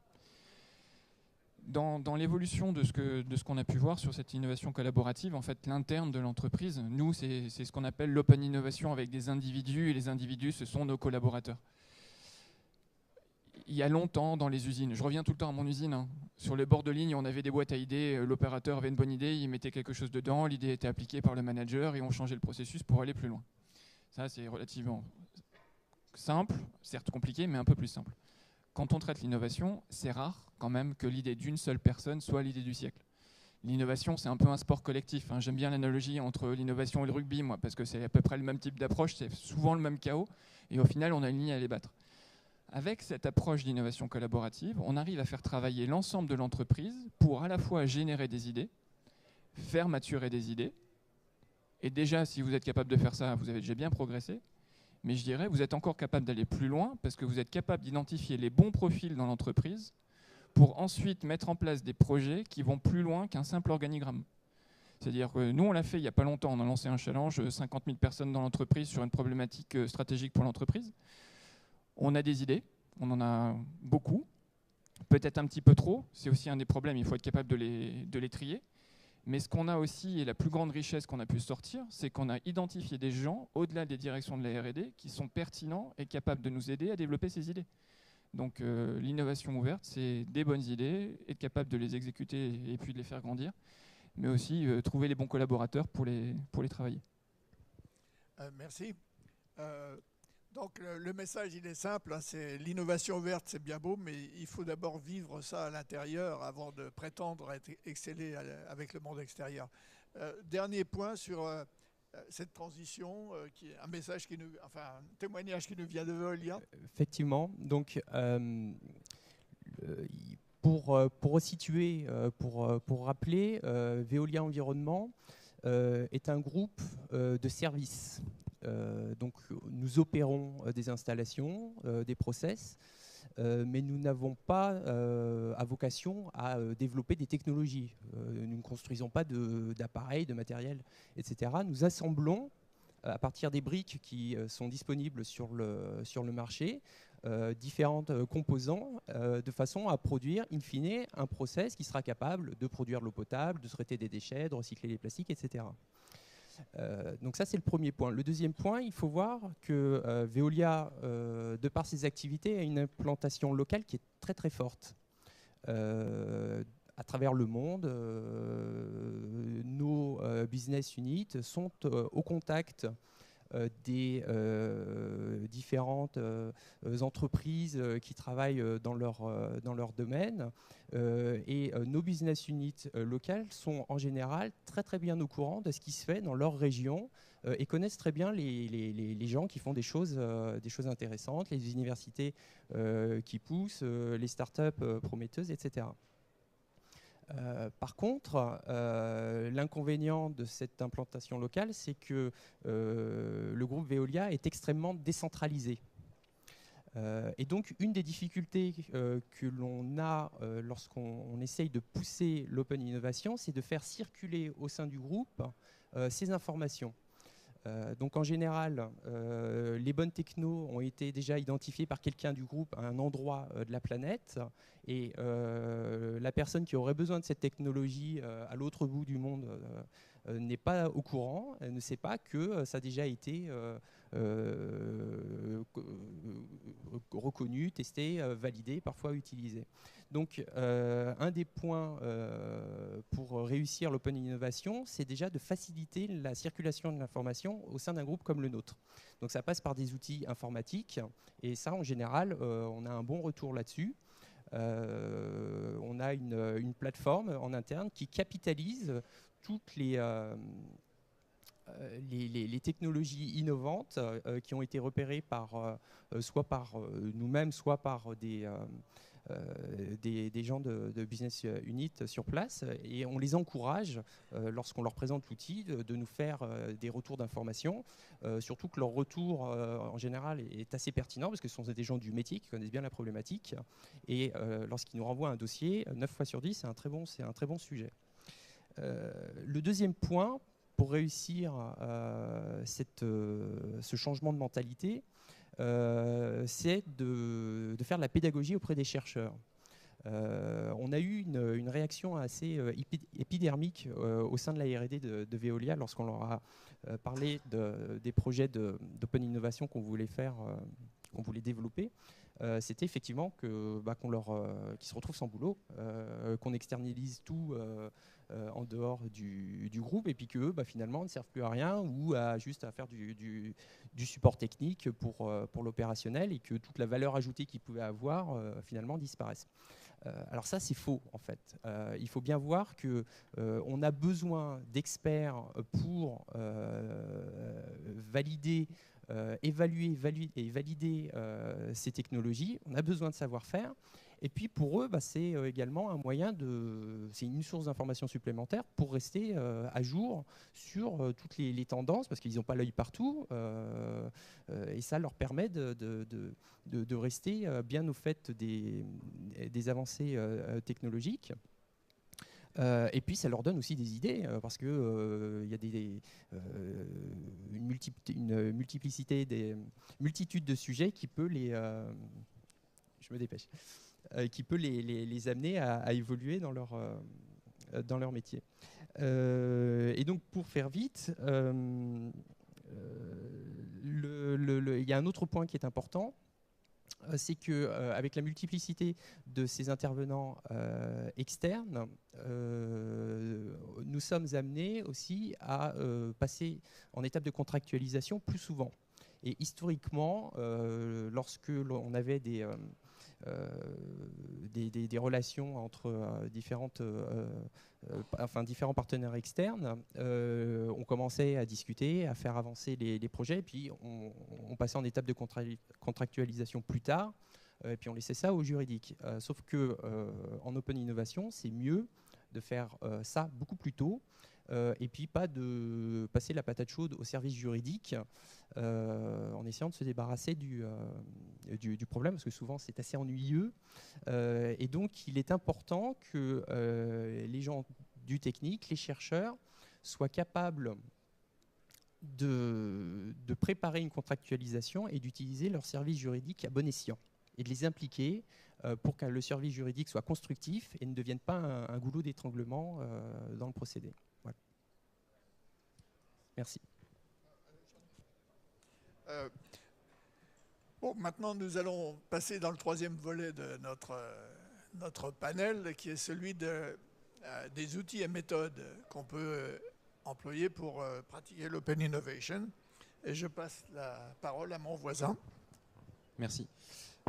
Dans l'évolution de ce qu'on a pu voir sur cette innovation collaborative, en fait, l'interne de l'entreprise, nous, c'est ce qu'on appelle l'open innovation avec des individus, et les individus, ce sont nos collaborateurs. Il y a longtemps, dans les usines, je reviens tout le temps à mon usine, hein, sur les bords de ligne, on avait des boîtes à idées, l'opérateur avait une bonne idée, il mettait quelque chose dedans, l'idée était appliquée par le manager et on changeait le processus pour aller plus loin. Ça, c'est relativement simple, certes compliqué, mais un peu plus simple. Quand on traite l'innovation, c'est rare quand même que l'idée d'une seule personne soit l'idée du siècle. L'innovation, c'est un peu un sport collectif. Hein. J'aime bien l'analogie entre l'innovation et le rugby, moi, parce que c'est à peu près le même type d'approche, c'est souvent le même chaos, et au final, on a une ligne à les battre. Avec cette approche d'innovation collaborative, on arrive à faire travailler l'ensemble de l'entreprise pour à la fois générer des idées, faire maturer des idées, et déjà, si vous êtes capable de faire ça, vous avez déjà bien progressé. Mais je dirais, vous êtes encore capable d'aller plus loin parce que vous êtes capable d'identifier les bons profils dans l'entreprise pour ensuite mettre en place des projets qui vont plus loin qu'un simple organigramme. C'est-à-dire que nous, on l'a fait il n'y a pas longtemps. On a lancé un challenge, 50 000 personnes dans l'entreprise sur une problématique stratégique pour l'entreprise. On a des idées, on en a beaucoup. peut-être un petit peu trop, c'est aussi un des problèmes, il faut être capable de les trier. Mais ce qu'on a aussi, et la plus grande richesse qu'on a pu sortir, c'est qu'on a identifié des gens, au-delà des directions de la R&D, qui sont pertinents et capables de nous aider à développer ces idées. Donc l'innovation ouverte, c'est des bonnes idées, être capable de les exécuter et puis de les faire grandir, mais aussi trouver les bons collaborateurs pour les travailler.
Merci. Donc le message, il est simple, hein, c'est l'innovation ouverte, c'est bien beau, mais il faut d'abord vivre ça à l'intérieur avant de prétendre exceller avec le monde extérieur. Dernier point sur cette transition, qui est un message un témoignage qui nous vient de Veolia.
Effectivement. Donc, pour resituer, pour rappeler, Veolia Environnement est un groupe de services. Donc, nous opérons des installations, des process, mais nous n'avons pas à vocation à développer des technologies. Nous ne construisons pas d'appareils, de matériel, etc. Nous assemblons à partir des briques qui sont disponibles sur le marché, différents composants de façon à produire in fine un process qui sera capable de produire de l'eau potable, de traiter des déchets, de recycler les plastiques, etc. Donc ça, c'est le premier point. Le deuxième point, il faut voir que Veolia, de par ses activités, a une implantation locale qui est très très forte. À travers le monde, nos business units sont au contact des différentes entreprises qui travaillent dans leur domaine. Et nos business units locales sont en général très très bien au courant de ce qui se fait dans leur région et connaissent très bien les gens qui font des choses intéressantes, les universités qui poussent, les startups prometteuses, etc. Par contre, l'inconvénient de cette implantation locale, c'est que le groupe Veolia est extrêmement décentralisé. Et donc, une des difficultés que l'on a lorsqu'on essaye de pousser l'open innovation, c'est de faire circuler au sein du groupe ces informations. Donc en général, les bonnes technos ont été déjà identifiées par quelqu'un du groupe à un endroit de la planète, et la personne qui aurait besoin de cette technologie à l'autre bout du monde n'est pas au courant, elle ne sait pas que ça a déjà été reconnu, testé, validé, parfois utilisé. Donc un des points pour réussir l'open innovation, c'est déjà de faciliter la circulation de l'information au sein d'un groupe comme le nôtre. Donc ça passe par des outils informatiques, et ça en général on a un bon retour là-dessus. On a une plateforme en interne qui capitalise toutes les technologies innovantes qui ont été repérées soit par nous-mêmes, soit par des gens de business unit sur place, et on les encourage, lorsqu'on leur présente l'outil, de nous faire des retours d'informations, surtout que leur retour en général est assez pertinent parce que ce sont des gens du métier qui connaissent bien la problématique, et lorsqu'ils nous renvoient un dossier, 9 fois sur 10, c'est un très bon sujet. Le deuxième point, pour réussir ce changement de mentalité, c'est de faire de la pédagogie auprès des chercheurs. On a eu une réaction assez épidermique au sein de la R&D de Veolia lorsqu'on leur a parlé des projets d'open innovation qu'on voulait faire, qu'on voulait développer. C'était effectivement qu'ils se retrouvent sans boulot, qu'on externalise tout en dehors du groupe, et puis qu'eux, finalement, ne servent plus à rien, ou juste à faire du support technique pour l'opérationnel, et que toute la valeur ajoutée qu'ils pouvaient avoir, finalement, disparaisse. Alors ça, c'est faux, en fait. Il faut bien voir qu'on a besoin d'experts pour valider, évaluer et valider ces technologies. On a besoin de savoir-faire. Et puis pour eux, c'est également un moyen c'est une source d'information supplémentaire pour rester à jour sur toutes les tendances, parce qu'ils n'ont pas l'œil partout, et ça leur permet de rester bien au fait des avancées technologiques. Et puis ça leur donne aussi des idées, parce qu'il y a une multitude de sujets qui peut je me dépêche. qui peut les amener à évoluer dans leur métier. Et donc, pour faire vite, il y a un autre point qui est important, c'est qu'avec la multiplicité de ces intervenants externes, nous sommes amenés aussi à passer en étape de contractualisation plus souvent. Et historiquement, lorsque l'on avait des relations entre différents partenaires externes, on commençait à discuter, à faire avancer les projets, puis on passait en étape de contractualisation plus tard, et puis on laissait ça au juridique. Sauf que en open innovation, c'est mieux de faire ça beaucoup plus tôt, et puis pas de passer la patate chaude au service juridique en essayant de se débarrasser du problème, parce que souvent c'est assez ennuyeux. Et donc il est important que les gens du technique, les chercheurs, soient capables de préparer une contractualisation et d'utiliser leur service juridique à bon escient, et de les impliquer pour que le service juridique soit constructif et ne devienne pas un goulot d'étranglement dans le procédé. Voilà. Merci.
Bon, maintenant, nous allons passer dans le troisième volet de notre panel, qui est celui des outils et méthodes qu'on peut employer pour pratiquer l'open innovation. Et je passe la parole à mon voisin.
Merci.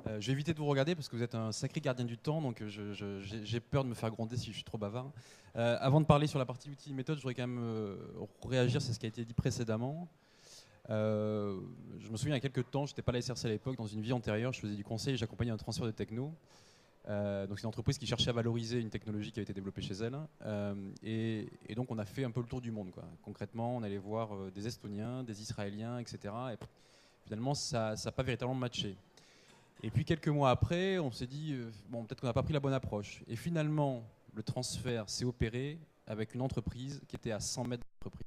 Je vais éviter de vous regarder parce que vous êtes un sacré gardien du temps, donc j'ai peur de me faire gronder si je suis trop bavard. Avant de parler sur la partie outils et méthodes, je voudrais quand même réagir sur ce qui a été dit précédemment. Je me souviens il y a quelques temps, je n'étais pas à la SRC à l'époque, dans une vie antérieure, je faisais du conseil et j'accompagnais un transfert de techno. Donc c'est une entreprise qui cherchait à valoriser une technologie qui avait été développée chez elle. Et donc on a fait un peu le tour du monde, quoi. Concrètement, on allait voir des Estoniens, des Israéliens, etc. Et finalement, ça n'a pas véritablement matché. Et puis quelques mois après, on s'est dit, bon, peut-être qu'on n'a pas pris la bonne approche. Et finalement, le transfert s'est opéré avec une entreprise qui était à 100 mètres d'entreprise.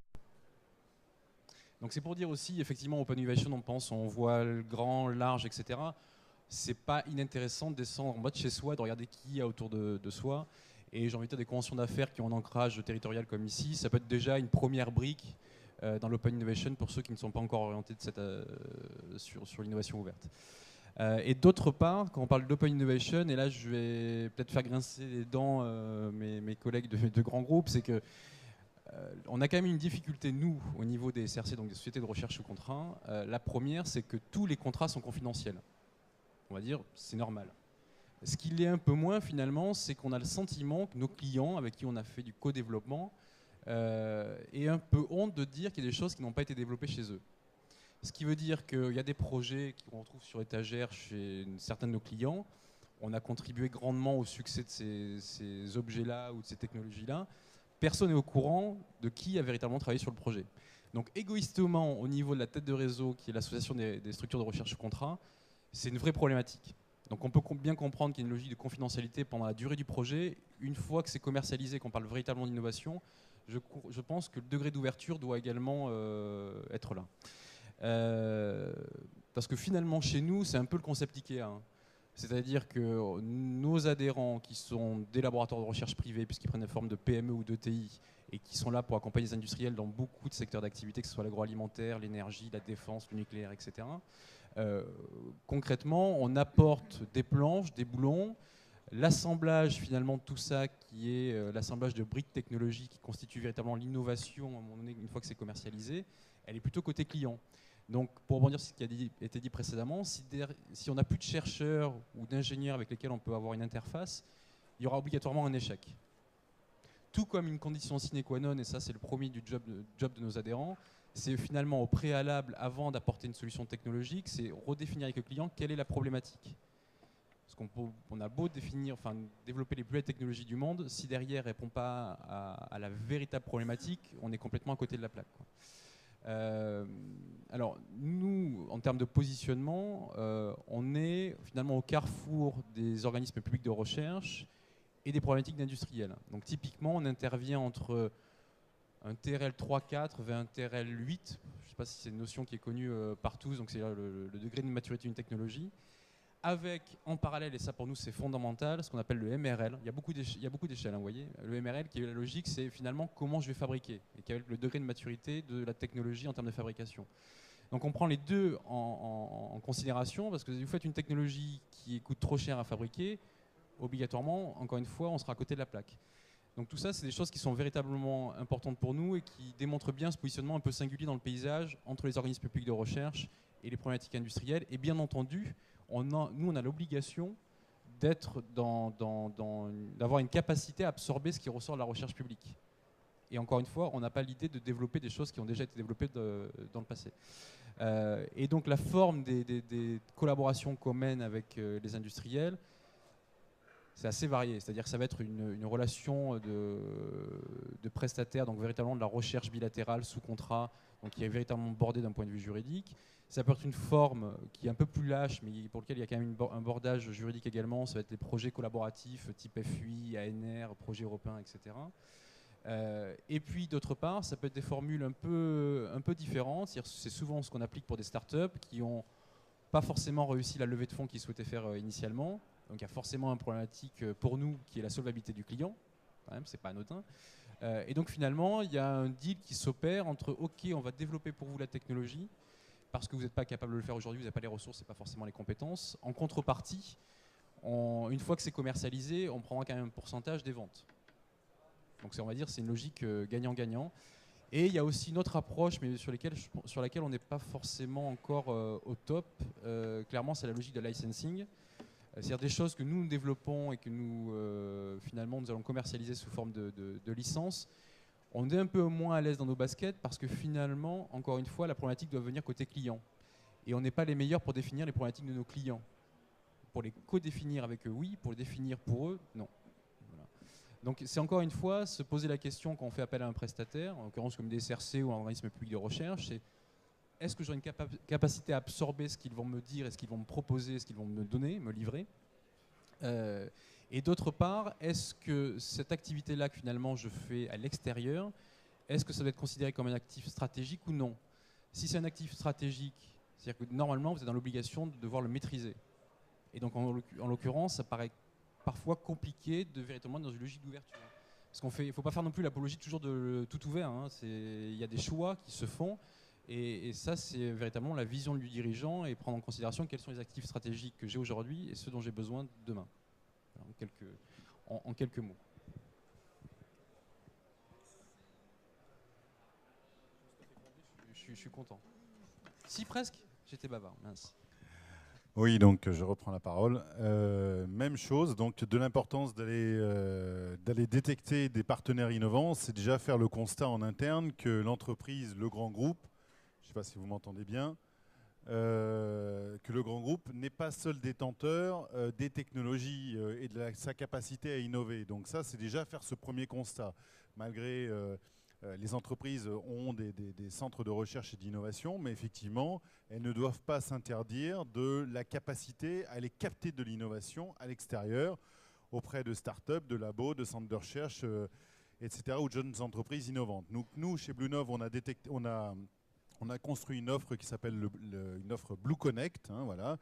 Donc c'est pour dire aussi, effectivement, Open Innovation, on voit le grand, large, etc. C'est pas inintéressant de descendre en bas de chez soi, de regarder qui il y a autour de soi. Et j'ai envie de dire des conventions d'affaires qui ont un ancrage territorial comme ici, ça peut être déjà une première brique dans l'Open Innovation pour ceux qui ne sont pas encore orientés sur l'innovation ouverte. Et d'autre part, quand on parle d'open innovation, et là je vais peut-être faire grincer les dents mes collègues de grands groupes, c'est que on a quand même une difficulté, nous, au niveau des SRC, donc des sociétés de recherche sous contrat. La première, c'est que tous les contrats sont confidentiels. On va dire, c'est normal. Ce qui l'est un peu moins, finalement, c'est qu'on a le sentiment que nos clients, avec qui on a fait du co-développement, aient un peu honte de dire qu'il y a des choses qui n'ont pas été développées chez eux. Ce qui veut dire qu'il y a des projets qu'on retrouve sur étagère chez certains de nos clients. On a contribué grandement au succès de ces objets-là ou de ces technologies-là. Personne n'est au courant de qui a véritablement travaillé sur le projet. Donc égoïstement, au niveau de la tête de réseau, qui est l'association des structures de recherche contrat, c'est une vraie problématique. Donc on peut bien comprendre qu'il y a une logique de confidentialité pendant la durée du projet. Une fois que c'est commercialisé, qu'on parle véritablement d'innovation, je pense que le degré d'ouverture doit également être là. Parce que finalement, chez nous, c'est un peu le concept IKEA. Hein. C'est-à-dire que nos adhérents, qui sont des laboratoires de recherche privés, puisqu'ils prennent la forme de PME ou d'ETI, et qui sont là pour accompagner les industriels dans beaucoup de secteurs d'activité, que ce soit l'agroalimentaire, l'énergie, la défense, le nucléaire, etc. Concrètement, on apporte des planches, des boulons, l'assemblage finalement de tout ça, qui est l'assemblage de briques technologiques qui constitue véritablement l'innovation à un moment donné, une fois que c'est commercialisé, elle est plutôt côté client. Donc, pour rebondir sur ce qui a été dit précédemment, si on n'a plus de chercheurs ou d'ingénieurs avec lesquels on peut avoir une interface, il y aura obligatoirement un échec. Tout comme une condition sine qua non, et ça c'est le premier du job de nos adhérents, c'est finalement au préalable, avant d'apporter une solution technologique, c'est redéfinir avec le client quelle est la problématique. Parce qu'on a beau développer les plus belles technologies du monde, si derrière ne répond pas à la véritable problématique, on est complètement à côté de la plaque, quoi. Alors nous, en termes de positionnement, on est finalement au carrefour des organismes publics de recherche et des problématiques d'industriels. Donc typiquement, on intervient entre un TRL 3-4 vers un TRL 8. Je ne sais pas si c'est une notion qui est connue par tous, donc c'est le degré de maturité d'une technologie. avec en parallèle, et ça pour nous c'est fondamental, ce qu'on appelle le MRL. Il y a beaucoup d'échelles, hein, vous voyez. Le MRL, qui est la logique, c'est finalement comment je vais fabriquer, et qui est le degré de maturité de la technologie en termes de fabrication. Donc on prend les deux en considération, parce que si vous faites une technologie qui coûte trop cher à fabriquer, obligatoirement, encore une fois, on sera à côté de la plaque. Donc tout ça, c'est des choses qui sont véritablement importantes pour nous et qui démontrent bien ce positionnement un peu singulier dans le paysage entre les organismes publics de recherche et les problématiques industrielles. Et bien entendu, nous, on a l'obligation d'avoir une capacité à absorber ce qui ressort de la recherche publique. Et encore une fois, on n'a pas l'idée de développer des choses qui ont déjà été développées dans le passé. Et donc la forme des collaborations qu'on mène avec les industriels, c'est assez varié. C'est-à-dire que ça va être une relation de prestataire, donc véritablement de la recherche bilatérale sous contrat, donc qui est véritablement bordée d'un point de vue juridique. Ça peut être une forme qui est un peu plus lâche, mais pour lequel il y a quand même un bordage juridique également. Ça va être les projets collaboratifs type FUI, ANR, projets européens, etc. Et puis d'autre part, ça peut être des formules un peu différentes. C'est souvent ce qu'on applique pour des startups qui n'ont pas forcément réussi la levée de fonds qu'ils souhaitaient faire initialement. Donc il y a forcément une problématique pour nous qui est la solvabilité du client. Quand même, c'est pas anodin. Et donc finalement, il y a un deal qui s'opère entre OK, on va développer pour vous la technologie parce que vous n'êtes pas capable de le faire aujourd'hui, vous n'avez pas les ressources et pas forcément les compétences. En contrepartie, une fois que c'est commercialisé, on prendra quand même un pourcentage des ventes. Donc on va dire c'est une logique gagnant-gagnant. Et il y a aussi une autre approche, mais sur laquelle on n'est pas forcément encore au top. Clairement, c'est la logique de licensing. C'est-à-dire des choses que nous développons et que finalement nous allons commercialiser sous forme de licence. On est un peu moins à l'aise dans nos baskets parce que finalement, encore une fois, la problématique doit venir côté client. Et on n'est pas les meilleurs pour définir les problématiques de nos clients. Pour les co-définir avec eux, oui. Pour les définir pour eux, non. Voilà. Donc c'est encore une fois se poser la question quand on fait appel à un prestataire, en l'occurrence comme des SRC ou un organisme public de recherche, c'est est-ce que j'aurai une capacité à absorber ce qu'ils vont me dire et ce qu'ils vont me proposer, ce qu'ils vont me donner, me livrer et d'autre part, est-ce que cette activité-là que finalement je fais à l'extérieur, est-ce que ça doit être considéré comme un actif stratégique ou non? Si c'est un actif stratégique, c'est-à-dire que normalement vous êtes dans l'obligation de devoir le maîtriser. Et donc en l'occurrence, ça paraît parfois compliqué de véritablement dans une logique d'ouverture. Parce qu'il ne faut pas faire non plus l'apologie toujours de tout ouvert. Hein. Il y a des choix qui se font. Et ça, c'est véritablement la vision du dirigeant et prendre en considération quels sont les actifs stratégiques que j'ai aujourd'hui et ceux dont j'ai besoin demain. Voilà, en quelques mots. Je suis content. Si, presque. J'étais bavard, mince.
Oui, donc je reprends la parole. Même chose, donc de l'importance d'aller détecter des partenaires innovants, c'est déjà faire le constat en interne que l'entreprise, le grand groupe, je ne sais pas si vous m'entendez bien, que le grand groupe n'est pas seul détenteur des technologies et de sa capacité à innover. Donc ça, c'est déjà faire ce premier constat. Malgré les entreprises ont des centres de recherche et d'innovation, mais effectivement, elles ne doivent pas s'interdire de la capacité à aller capter de l'innovation à l'extérieur, auprès de start-up, de labos, de centres de recherche, etc., ou de jeunes entreprises innovantes. Nous chez BlueNov, on a construit une offre qui s'appelle une offre Blue Connect. Hein, voilà.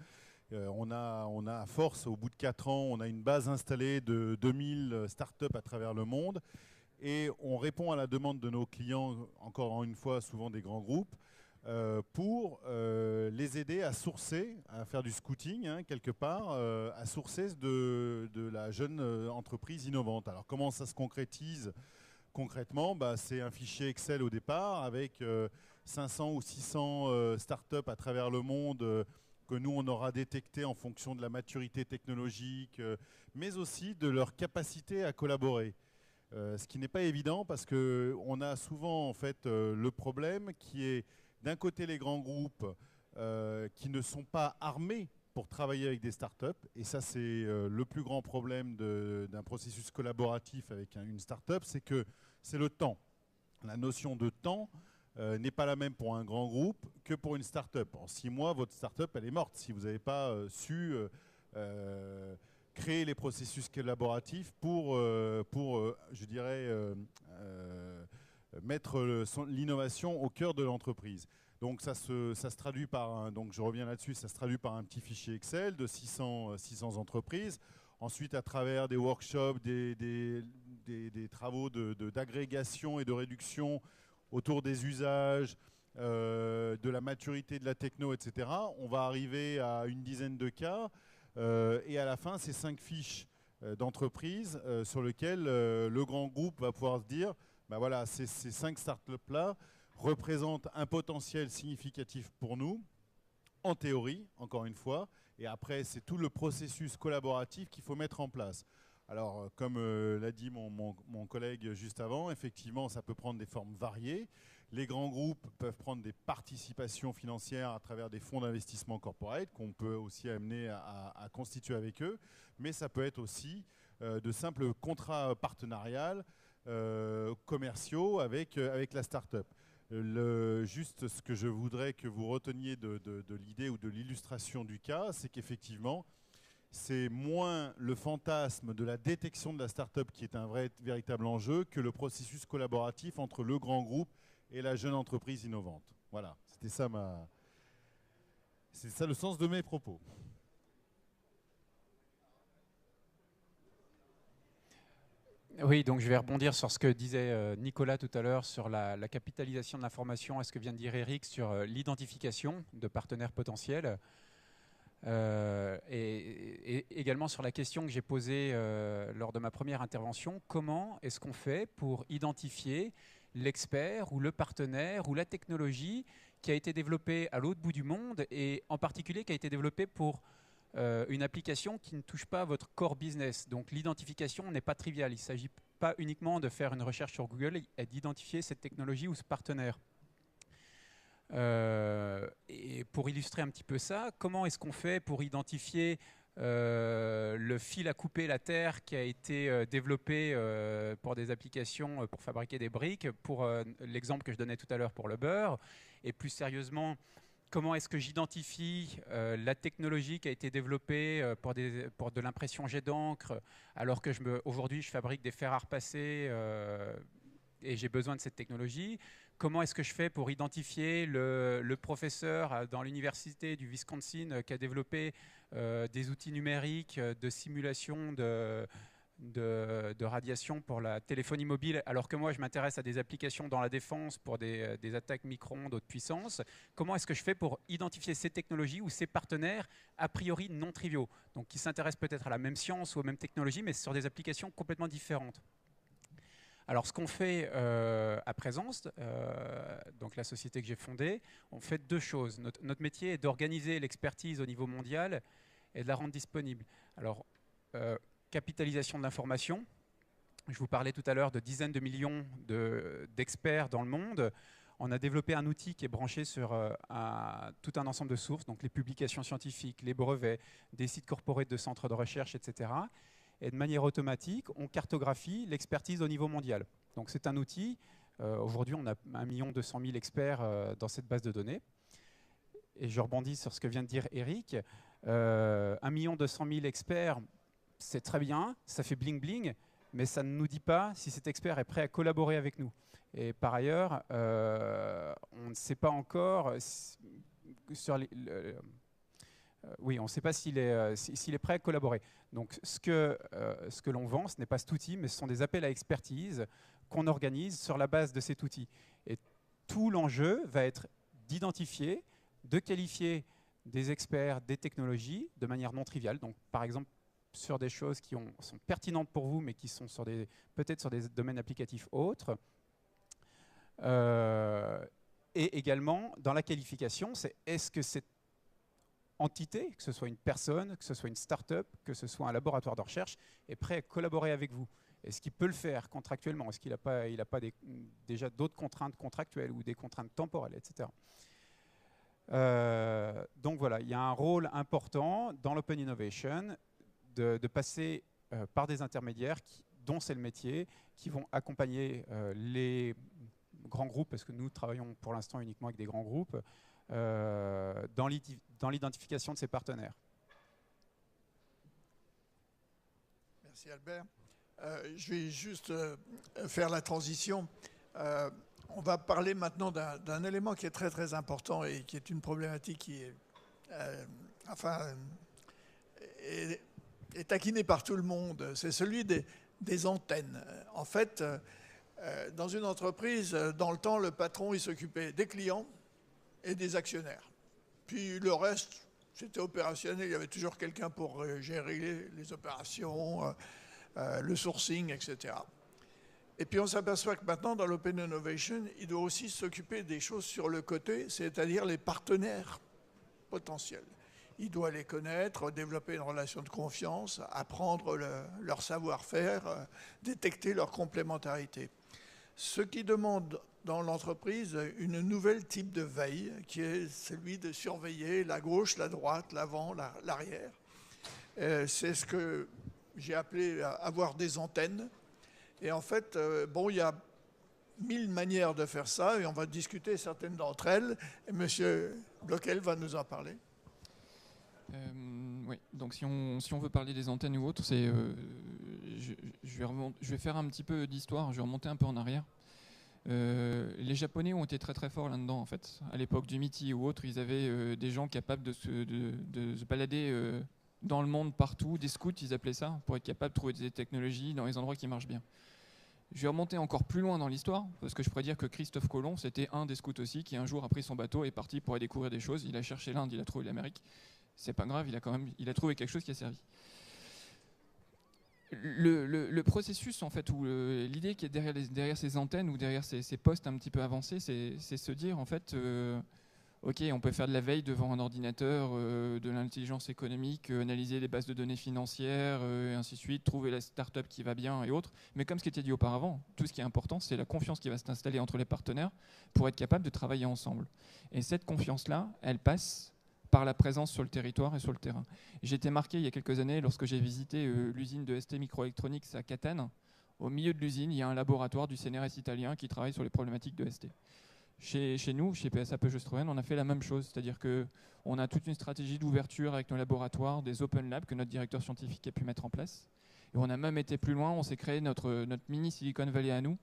On a à force, au bout de 4 ans, on a une base installée de 2000 startups à travers le monde. Et on répond à la demande de nos clients, encore une fois, souvent des grands groupes, pour les aider à sourcer, à faire du scouting, hein, quelque part, à sourcer de la jeune entreprise innovante. Alors comment ça se concrétise concrètement? C'est un fichier Excel au départ avec 500 ou 600 startups à travers le monde que nous, on aura détecté en fonction de la maturité technologique, mais aussi de leur capacité à collaborer. Ce qui n'est pas évident parce qu'on a souvent en fait, le problème qui est d'un côté les grands groupes qui ne sont pas armés pour travailler avec des startups. Et ça, c'est le plus grand problème d'un processus collaboratif avec une startup, c'est que c'est le temps. La notion de temps n'est pas la même pour un grand groupe que pour une startup. En 6 mois, votre startup, elle est morte si vous n'avez pas su créer les processus collaboratifs pour je dirais, mettre l'innovation au cœur de l'entreprise. Donc ça se traduit par donc je reviens là-dessus, ça se traduit par un petit fichier Excel de 600 entreprises. Ensuite, à travers des workshops, des travaux d'agrégation et de réduction autour des usages, de la maturité de la techno, etc., on va arriver à une dizaine de cas. Et à la fin, c'est 5 fiches d'entreprises sur lesquelles le grand groupe va pouvoir se dire, ben voilà, ces 5 startups-là représentent un potentiel significatif pour nous, en théorie, encore une fois. Et après, c'est tout le processus collaboratif qu'il faut mettre en place. Alors, comme l'a dit mon collègue juste avant, effectivement, ça peut prendre des formes variées. Les grands groupes peuvent prendre des participations financières à travers des fonds d'investissement corporate qu'on peut aussi amener à constituer avec eux. Mais ça peut être aussi de simples contrats partenariales commerciaux avec la start-up. Juste ce que je voudrais que vous reteniez de l'idée ou de l'illustration du cas, c'est qu'effectivement, c'est moins le fantasme de la détection de la start-up qui est un véritable enjeu que le processus collaboratif entre le grand groupe et la jeune entreprise innovante. Voilà, c'est ça le sens de mes propos.
Oui, donc je vais rebondir sur ce que disait Nicolas tout à l'heure sur la capitalisation de l'information et ce que vient de dire Eric sur l'identification de partenaires potentiels. Et également sur la question que j'ai posée lors de ma première intervention, comment est-ce qu'on fait pour identifier l'expert ou le partenaire ou la technologie qui a été développée à l'autre bout du monde et en particulier qui a été développée pour une application qui ne touche pas à votre core business. Donc l'identification n'est pas triviale. Il ne s'agit pas uniquement de faire une recherche sur Google et d'identifier cette technologie ou ce partenaire. Et pour illustrer un petit peu ça, comment est-ce qu'on fait pour identifier le fil à couper la terre qui a été développé pour des applications pour fabriquer des briques, pour l'exemple que je donnais tout à l'heure pour le beurre, et plus sérieusement, comment est-ce que j'identifie la technologie qui a été développée pour de l'impression jet d'encre, alors que aujourd'hui je fabrique des fers à repasser et j'ai besoin de cette technologie. Comment est-ce que je fais pour identifier le professeur dans l'université du Wisconsin qui a développé des outils numériques de simulation de radiation pour la téléphonie mobile, alors que moi je m'intéresse à des applications dans la défense pour des attaques micro-ondes haute puissance. Comment est-ce que je fais pour identifier ces technologies ou ces partenaires a priori non triviaux, donc qui s'intéressent peut-être à la même science ou aux mêmes technologies, mais sur des applications complètement différentes? Alors ce qu'on fait à Présence, donc la société que j'ai fondée, on fait 2 choses. Notre métier est d'organiser l'expertise au niveau mondial et de la rendre disponible. Alors, capitalisation de l'information. Je vous parlais tout à l'heure de dizaines de millions d'experts dans le monde. On a développé un outil qui est branché sur tout un ensemble de sources, donc les publications scientifiques, les brevets, des sites corporate de centres de recherche, etc. Et de manière automatique, on cartographie l'expertise au niveau mondial. Donc c'est un outil. Aujourd'hui, on a 1 200 000 experts dans cette base de données. Et je rebondis sur ce que vient de dire Eric. 1 200 000 experts, c'est très bien, ça fait bling bling, mais ça ne nous dit pas si cet expert est prêt à collaborer avec nous. Et par ailleurs, on ne sait pas encore sur on ne sait pas s'il est prêt à collaborer. Donc ce que l'on vend, ce n'est pas cet outil, mais ce sont des appels à expertise qu'on organise sur la base de cet outil. Et tout l'enjeu va être d'identifier, de qualifier des experts, des technologies de manière non triviale. Donc par exemple, sur des choses qui sont pertinentes pour vous, mais qui sont peut-être sur des domaines applicatifs autres. Et également, dans la qualification, c'est est-ce que cette entité, que ce soit une personne, que ce soit une start-up, que ce soit un laboratoire de recherche, est prêt à collaborer avec vous? Est-ce qu'il peut le faire contractuellement? Est-ce qu'il n'a pas déjà d'autres contraintes contractuelles ou des contraintes temporelles, etc. Donc voilà, il y a un rôle important dans l'Open Innovation de passer par des intermédiaires dont c'est le métier, qui vont accompagner les grands groupes, parce que nous travaillons pour l'instant uniquement avec des grands groupes, dans l'identification de ces partenaires.
Merci Albert. Je vais juste faire la transition. On va parler maintenant d'un élément qui est très très important et qui est une problématique qui est, est taquiné par tout le monde. C'est celui des antennes. En fait, dans une entreprise, dans le temps, le patron il s'occupait des clients et des actionnaires. Puis le reste, c'était opérationnel. Il y avait toujours quelqu'un pour gérer les opérations, le sourcing, etc. Et puis on s'aperçoit que maintenant, dans l'Open Innovation, il doit aussi s'occuper des choses sur le côté, c'est-à-dire les partenaires potentiels. Il doit les connaître, développer une relation de confiance, apprendre leur savoir-faire, détecter leur complémentarité. Ce qui demande dans l'entreprise une nouvelle type de veille, qui est celui de surveiller la gauche, la droite, l'avant, l'arrière. C'est ce que j'ai appelé avoir des antennes. Et en fait, bon, il y a 1000 manières de faire ça, et on va discuter certaines d'entre elles. Et M. Blockel va nous en parler.
Oui, donc si on veut parler des antennes ou autres, je vais faire un petit peu d'histoire, je vais remonter un peu en arrière. Les Japonais ont été très très forts là-dedans en fait. À l'époque du MITI ou autre, ils avaient des gens capables de se balader dans le monde partout, des scouts ils appelaient ça, pour être capables de trouver des technologies dans les endroits qui marchent bien. Je vais remonter encore plus loin dans l'histoire, parce que je pourrais dire que Christophe Colomb, c'était un des scouts aussi, qui un jour a pris son bateau et est parti pour aller découvrir des choses. Il a cherché l'Inde, il a trouvé l'Amérique. C'est pas grave, il a trouvé quelque chose qui a servi. Le processus, en fait, ou l'idée qui est derrière ces antennes ou derrière ces postes un petit peu avancés, c'est se dire, en fait, ok, on peut faire de la veille devant un ordinateur, de l'intelligence économique, analyser les bases de données financières, et ainsi de suite, trouver la start-up qui va bien et autres. Mais comme ce qui était dit auparavant, tout ce qui est important, c'est la confiance qui va s'installer entre les partenaires pour être capable de travailler ensemble. Et cette confiance-là, elle passe par la présence sur le territoire et sur le terrain. J'ai été marqué il y a quelques années lorsque j'ai visité l'usine de ST Microelectronics à Catane. Au milieu de l'usine, il y a un laboratoire du CNRS italien qui travaille sur les problématiques de ST. Chez nous, chez PSA Peugeot Citroën, on a fait la même chose, c'est-à-dire qu'on a toute une stratégie d'ouverture avec nos laboratoires, des Open Labs que notre directeur scientifique a pu mettre en place. Et on a même été plus loin, on s'est créé notre mini Silicon Valley à nous,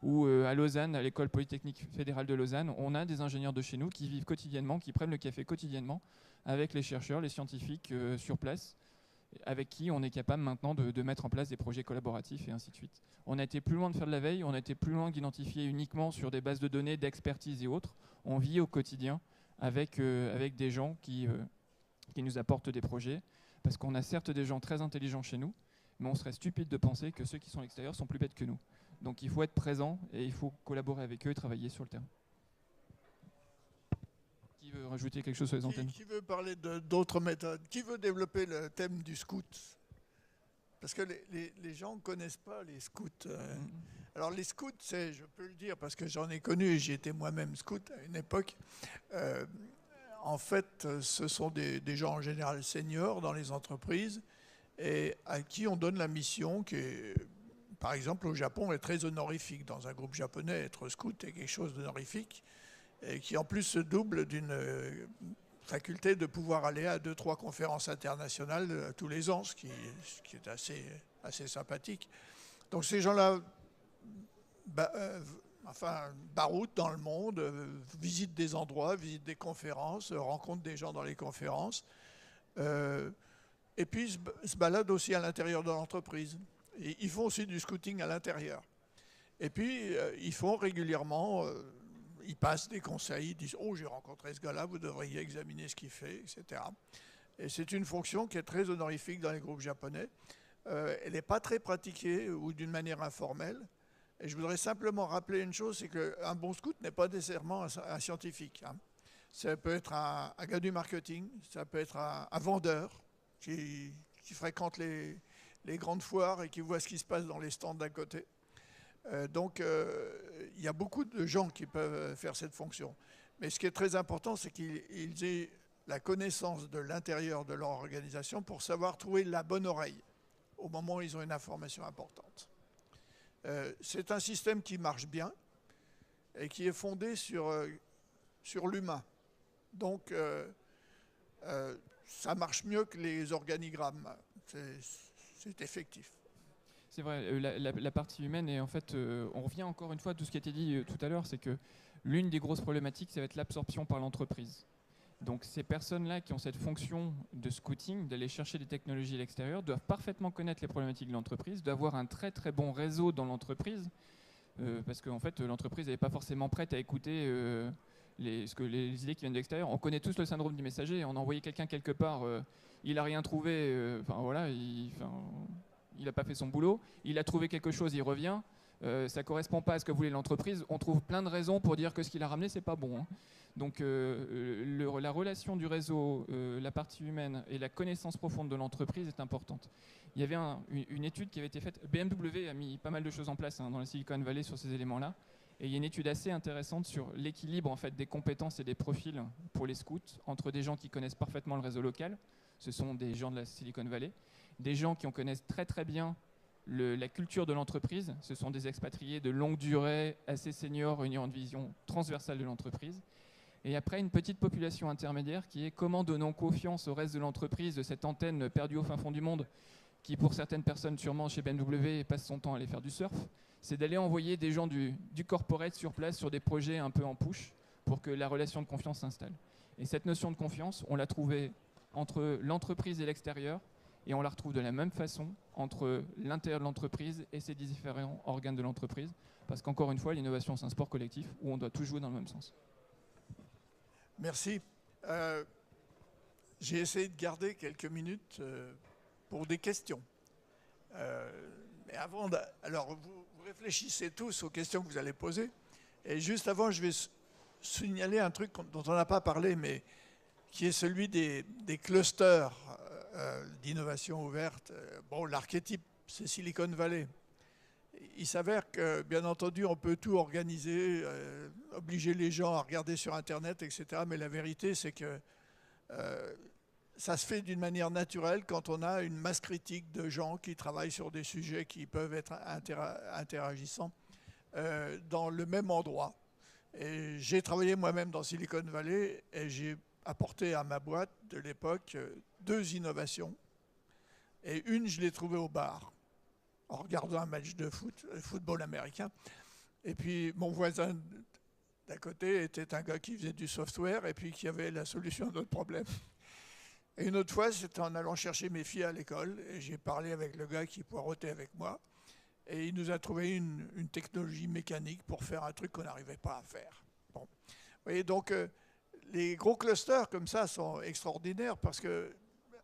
où à Lausanne, à l'école polytechnique fédérale de Lausanne, on a des ingénieurs de chez nous qui vivent quotidiennement, qui prennent le café quotidiennement avec les chercheurs, les scientifiques sur place, avec qui on est capable maintenant de mettre en place des projets collaboratifs et ainsi de suite. On a été plus loin de faire de la veille, on a été plus loin d'identifier uniquement sur des bases de données, d'expertise et autres. On vit au quotidien avec des gens qui nous apportent des projets, parce qu'on a certes des gens très intelligents chez nous, mais on serait stupide de penser que ceux qui sont à l'extérieur sont plus bêtes que nous. Donc il faut être présent et il faut collaborer avec eux et travailler sur le terrain. Qui veut rajouter quelque chose sur les antennes ?
Qui veut parler d'autres méthodes ? Qui veut développer le thème du scout ? Parce que les gens ne connaissent pas les scouts. Alors les scouts, je peux le dire parce que j'en ai connu et j'ai été moi-même scout à une époque. En fait, ce sont des gens en général seniors dans les entreprises et à qui on donne la mission qui est, par exemple, au Japon, est très honorifique. Dans un groupe japonais, être scout est quelque chose d'honorifique et qui en plus se double d'une faculté de pouvoir aller à 2-3 conférences internationales tous les ans, ce qui est assez sympathique. Donc ces gens-là baroutent dans le monde, visitent des endroits, visitent des conférences, rencontrent des gens dans les conférences, et puis se baladent aussi à l'intérieur de l'entreprise. Et ils font aussi du scouting à l'intérieur. Et puis ils font régulièrement... ils passent des conseils, ils disent « Oh, j'ai rencontré ce gars-là, vous devriez examiner ce qu'il fait, etc. » Et c'est une fonction qui est très honorifique dans les groupes japonais. Elle n'est pas très pratiquée ou d'une manière informelle. Et je voudrais simplement rappeler une chose, c'est qu'un bon scout n'est pas nécessairement un scientifique. Ça peut être un gars du marketing, ça peut être un vendeur qui fréquente les grandes foires et qui voit ce qui se passe dans les stands d'à côté. Donc, il y a beaucoup de gens qui peuvent faire cette fonction. Mais ce qui est très important, c'est qu'ils aient la connaissance de l'intérieur de leur organisation pour savoir trouver la bonne oreille au moment où ils ont une information importante. C'est un système qui marche bien et qui est fondé sur l'humain. Donc, ça marche mieux que les organigrammes. C'est effectif.
C'est vrai, la partie humaine, et en fait, on revient encore une fois à tout ce qui a été dit tout à l'heure, c'est que l'une des grosses problématiques, ça va être l'absorption par l'entreprise. Donc ces personnes-là qui ont cette fonction de scouting, d'aller chercher des technologies à l'extérieur, doivent parfaitement connaître les problématiques de l'entreprise, doivent avoir un très très bon réseau dans l'entreprise, parce qu'en fait, l'entreprise n'est pas forcément prête à écouter les idées qui viennent de l'extérieur. On connaît tous le syndrome du messager, on a envoyé quelqu'un quelque part, il n'a rien trouvé, voilà, il n'a pas fait son boulot, il a trouvé quelque chose, il revient, ça ne correspond pas à ce que voulait l'entreprise, on trouve plein de raisons pour dire que ce qu'il a ramené, c'est pas bon. Hein. Donc la relation du réseau, la partie humaine et la connaissance profonde de l'entreprise est importante. Il y avait une étude qui avait été faite, BMW a mis pas mal de choses en place dans la Silicon Valley sur ces éléments-là, et il y a une étude assez intéressante sur l'équilibre en fait, des compétences et des profils pour les scouts, entre des gens qui connaissent parfaitement le réseau local, ce sont des gens de la Silicon Valley, des gens qui en connaissent très très bien la culture de l'entreprise, ce sont des expatriés de longue durée, assez seniors, ayant une vision transversale de l'entreprise. Et après, une petite population intermédiaire qui est comment donnons confiance au reste de l'entreprise, de cette antenne perdue au fin fond du monde, qui pour certaines personnes sûrement chez BMW passe son temps à aller faire du surf, c'est d'aller envoyer des gens du corporate sur place sur des projets un peu en push pour que la relation de confiance s'installe. Et cette notion de confiance, on l'a trouvée entre l'entreprise et l'extérieur, et on la retrouve de la même façon entre l'intérieur de l'entreprise et ses différents organes de l'entreprise, parce qu'encore une fois, l'innovation, c'est un sport collectif où on doit tous jouer dans le même sens.
Merci. J'ai essayé de garder quelques minutes pour des questions. Mais avant, alors vous réfléchissez tous aux questions que vous allez poser. Et juste avant, je vais signaler un truc dont on n'a pas parlé, mais qui est celui des clusters d'innovation ouverte. Bon, l'archétype, c'est Silicon Valley. Il s'avère que, bien entendu, on peut tout organiser, obliger les gens à regarder sur Internet, etc. Mais la vérité, c'est que ça se fait d'une manière naturelle quand on a une masse critique de gens qui travaillent sur des sujets qui peuvent être interagissants dans le même endroit. Et j'ai travaillé moi-même dans Silicon Valley et j'ai apporté à ma boîte de l'époque 2 innovations. Et une, je l'ai trouvée au bar, en regardant un match de football américain. Et puis mon voisin d'à côté était un gars qui faisait du software et puis qui avait la solution à notre problème. Et une autre fois, c'était en allant chercher mes filles à l'école et j'ai parlé avec le gars qui poireautait avec moi et il nous a trouvé une technologie mécanique pour faire un truc qu'on n'arrivait pas à faire. Bon. Vous voyez, donc les gros clusters comme ça sont extraordinaires parce que,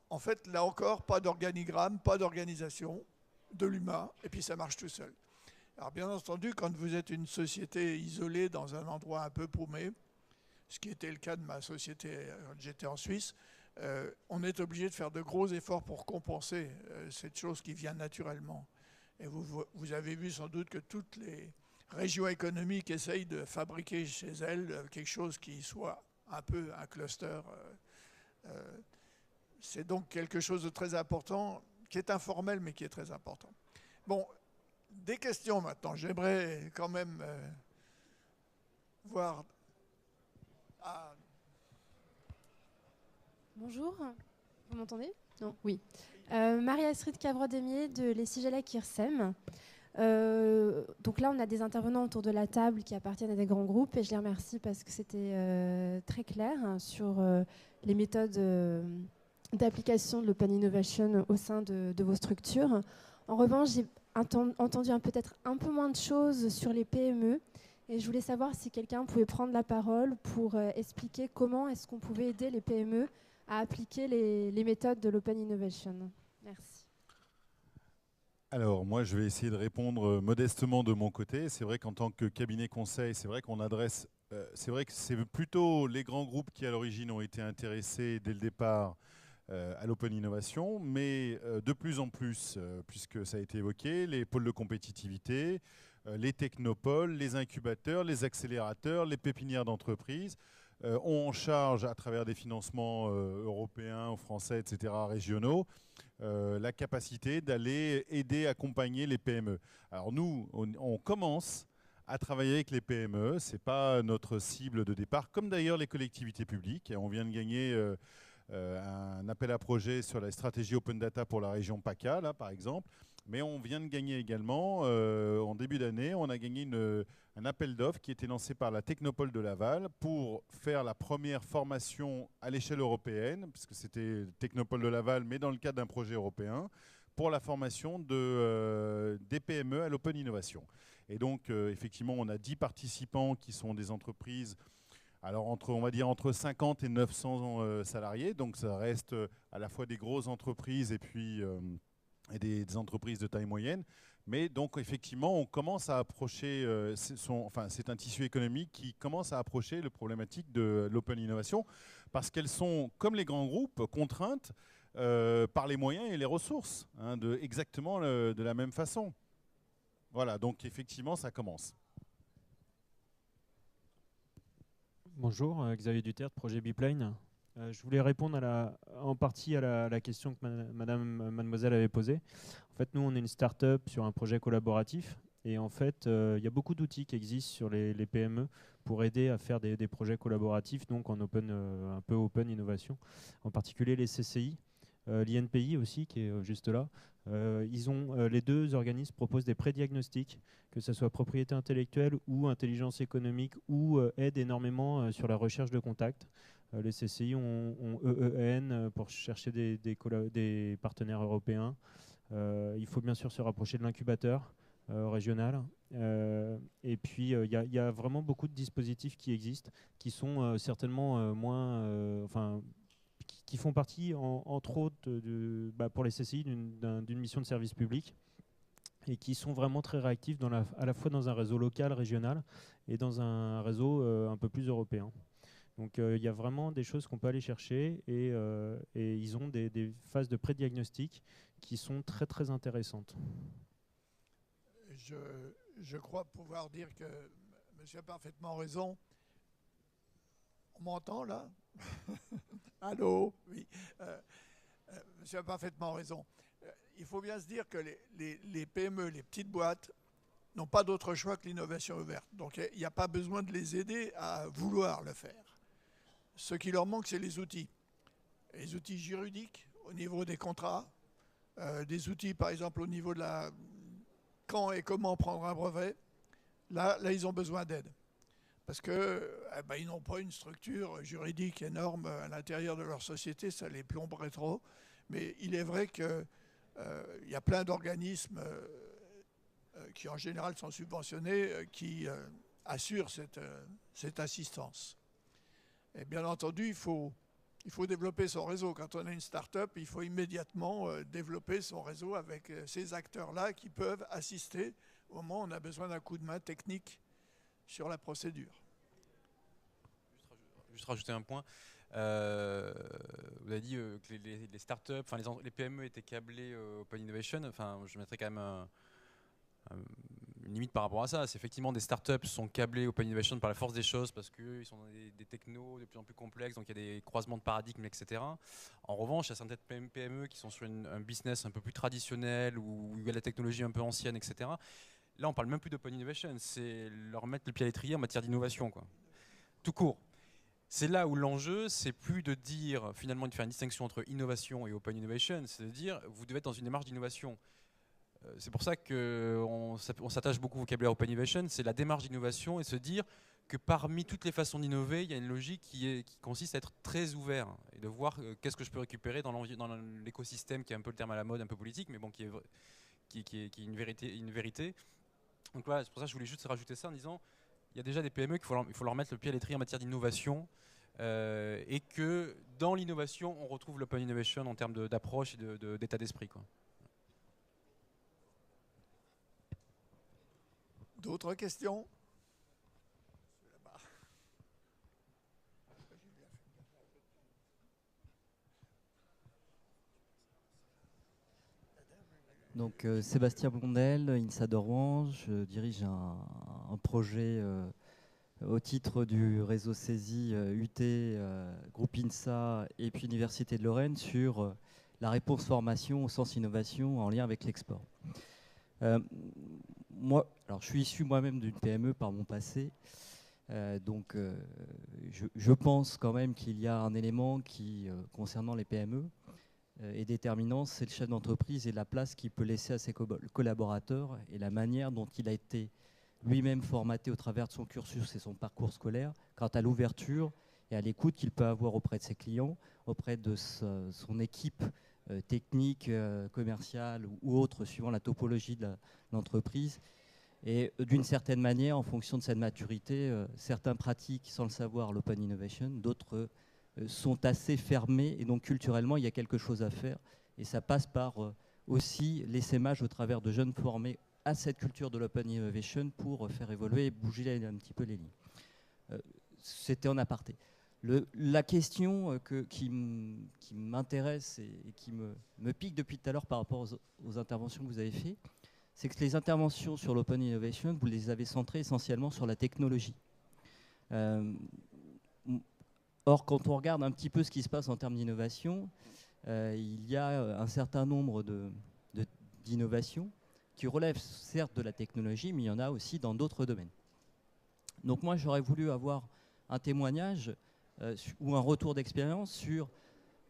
en fait, là encore, pas d'organigramme, pas d'organisation de l'humain et puis ça marche tout seul. Alors bien entendu, quand vous êtes une société isolée dans un endroit un peu paumé, ce qui était le cas de ma société quand j'étais en Suisse, on est obligé de faire de gros efforts pour compenser cette chose qui vient naturellement. Et vous avez vu sans doute que toutes les régions économiques essayent de fabriquer chez elles quelque chose qui soit un peu un cluster. C'est donc quelque chose de très important, qui est informel, mais qui est très important. Bon, des questions maintenant. J'aimerais quand même voir... Ah.
Bonjour, vous m'entendez? Non, oui. Marie-Astrid Cavrois-Demier de l'ESIGELEC IRSEM. Donc là, on a des intervenants autour de la table qui appartiennent à des grands groupes et je les remercie parce que c'était très clair sur les méthodes d'application de l'Open Innovation au sein de vos structures. En revanche, j'ai entendu peut-être un peu moins de choses sur les PME et je voulais savoir si quelqu'un pouvait prendre la parole pour expliquer comment est-ce qu'on pouvait aider les PME à appliquer les méthodes de l'Open Innovation. Merci.
Alors, moi, je vais essayer de répondre modestement de mon côté. C'est vrai qu'en tant que cabinet conseil, c'est vrai qu'on adresse... c'est vrai que c'est plutôt les grands groupes qui, à l'origine, ont été intéressés dès le départ à l'Open Innovation, mais de plus en plus, puisque ça a été évoqué, les pôles de compétitivité, les technopoles, les incubateurs, les accélérateurs, les pépinières d'entreprises, ont en charge, à travers des financements européens, français, etc., régionaux, la capacité d'aller aider, accompagner les PME. Alors nous, on commence à travailler avec les PME, ce n'est pas notre cible de départ, comme d'ailleurs les collectivités publiques. On vient de gagner un appel à projet sur la stratégie Open Data pour la région PACA, là, par exemple. Mais on vient de gagner également, en début d'année, on a gagné un appel d'offres qui était lancé par la Technopole de Laval pour faire la première formation à l'échelle européenne, puisque c'était Technopole de Laval, mais dans le cadre d'un projet européen, pour la formation des PME à l'Open Innovation. Et donc, effectivement, on a 10 participants qui sont des entreprises, alors on va dire entre 50 et 900 salariés, donc ça reste à la fois des grosses entreprises et puis et des entreprises de taille moyenne. Mais donc effectivement, on commence à approcher, c'est un tissu économique qui commence à approcher le problématique de l'open innovation, parce qu'elles sont, comme les grands groupes, contraintes par les moyens et les ressources, hein, exactement de la même façon. Voilà, donc effectivement, ça commence.
Bonjour, Xavier Duterte, projet Biplane. Je voulais répondre en partie à la question que mademoiselle avait posée. En fait, nous, on est une start-up sur un projet collaboratif. Et en fait, il y a beaucoup d'outils qui existent sur les PME pour aider à faire des projets collaboratifs, donc en open, un peu open innovation. En particulier les CCI, l'INPI aussi, qui est juste là. Les deux organismes proposent des pré-diagnostics, que ce soit propriété intellectuelle ou intelligence économique, ou aident énormément sur la recherche de contacts. Les CCI ont EEN pour chercher des partenaires européens. Il faut bien sûr se rapprocher de l'incubateur régional. Et puis, il y a vraiment beaucoup de dispositifs qui existent, qui sont certainement qui font partie, entre autres, pour les CCI, d'une mission de service public, et qui sont vraiment très réactifs à la fois dans un réseau local, régional, et dans un réseau un peu plus européen. Donc il y a vraiment des choses qu'on peut aller chercher, et ils ont des phases de pré-diagnostic qui sont très très intéressantes.
Je crois pouvoir dire que monsieur a parfaitement raison. On m'entend là? Allô? Oui. Monsieur a parfaitement raison. Il faut bien se dire que les PME, les petites boîtes, n'ont pas d'autre choix que l'innovation ouverte. Donc il n'y a pas besoin de les aider à vouloir le faire. Ce qui leur manque, c'est les outils. Les outils juridiques au niveau des contrats, des outils par exemple au niveau de quand et comment prendre un brevet. Là ils ont besoin d'aide. Parce qu'ils n'ont pas une structure juridique énorme à l'intérieur de leur société, ça les plomberait trop. Mais il est vrai qu'il y a plein d'organismes qui en général sont subventionnés, qui assurent cette assistance. Et bien entendu, il faut développer son réseau. Quand on est une start-up, il faut immédiatement développer son réseau avec ces acteurs-là qui peuvent assister au moment où on a besoin d'un coup de main technique sur la procédure.
Juste rajouter un point. Vous avez dit que les startups, les PME étaient câblées Open Innovation. Je mettrais quand même une limite par rapport à ça. C'est effectivement des startups sont câblées Open Innovation par la force des choses parce qu'ils sont dans des technos de plus en plus complexes, donc il y a des croisements de paradigmes, etc. En revanche, il y a certaines PME qui sont sur un business un peu plus traditionnel où il y a la technologie un peu ancienne, etc. Là, on parle même plus d'Open Innovation, c'est leur mettre le pied à l'étrier en matière d'innovation, quoi. Tout court. C'est là où l'enjeu, c'est plus de dire, finalement, de faire une distinction entre innovation et Open Innovation, c'est de dire, vous devez être dans une démarche d'innovation. C'est pour ça qu'on s'attache beaucoup au vocabulaire Open Innovation, c'est la démarche d'innovation et se dire que parmi toutes les façons d'innover, il y a une logique qui consiste à être très ouvert et de voir qu'est-ce que je peux récupérer dans l'écosystème, qui est un peu le terme à la mode, un peu politique, mais bon, qui est une vérité. Donc voilà, c'est pour ça que je voulais juste rajouter ça en disant il y a déjà des PME qu'il faut leur mettre le pied à l'étrier en matière d'innovation et que dans l'innovation, on retrouve l'open innovation en termes d'approche et d'état d'esprit, quoi.
D'autres questions?
Donc Sébastien Blondel, INSA de Rouen, je dirige un projet au titre du réseau CESI UT, groupe INSA et puis Université de Lorraine sur la réponse formation au sens innovation en lien avec l'export. Moi, alors je suis issu moi-même d'une PME par mon passé, donc je pense quand même qu'il y a un élément qui, concernant les PME, est déterminant, c'est le chef d'entreprise et la place qu'il peut laisser à ses collaborateurs et la manière dont il a été lui-même formaté au travers de son cursus et son parcours scolaire quant à l'ouverture et à l'écoute qu'il peut avoir auprès de ses clients, auprès de son équipe technique, commerciale ou autre, suivant la topologie de l'entreprise. Et d'une certaine manière, en fonction de cette maturité, certains pratiquent sans le savoir l'open innovation, d'autres sont assez fermés, et donc culturellement, il y a quelque chose à faire. Et ça passe par aussi l'essaimage au travers de jeunes formés à cette culture de l'open innovation pour faire évoluer et bouger un petit peu les lignes. C'était en aparté. La question qui m'intéresse et qui me pique depuis tout à l'heure par rapport aux interventions que vous avez faites, c'est que les interventions sur l'open innovation, vous les avez centrées essentiellement sur la technologie. Or, quand on regarde un petit peu ce qui se passe en termes d'innovation, il y a un certain nombre d'innovations qui relèvent certes de la technologie, mais il y en a aussi dans d'autres domaines. Donc moi, j'aurais voulu avoir un témoignage ou un retour d'expérience sur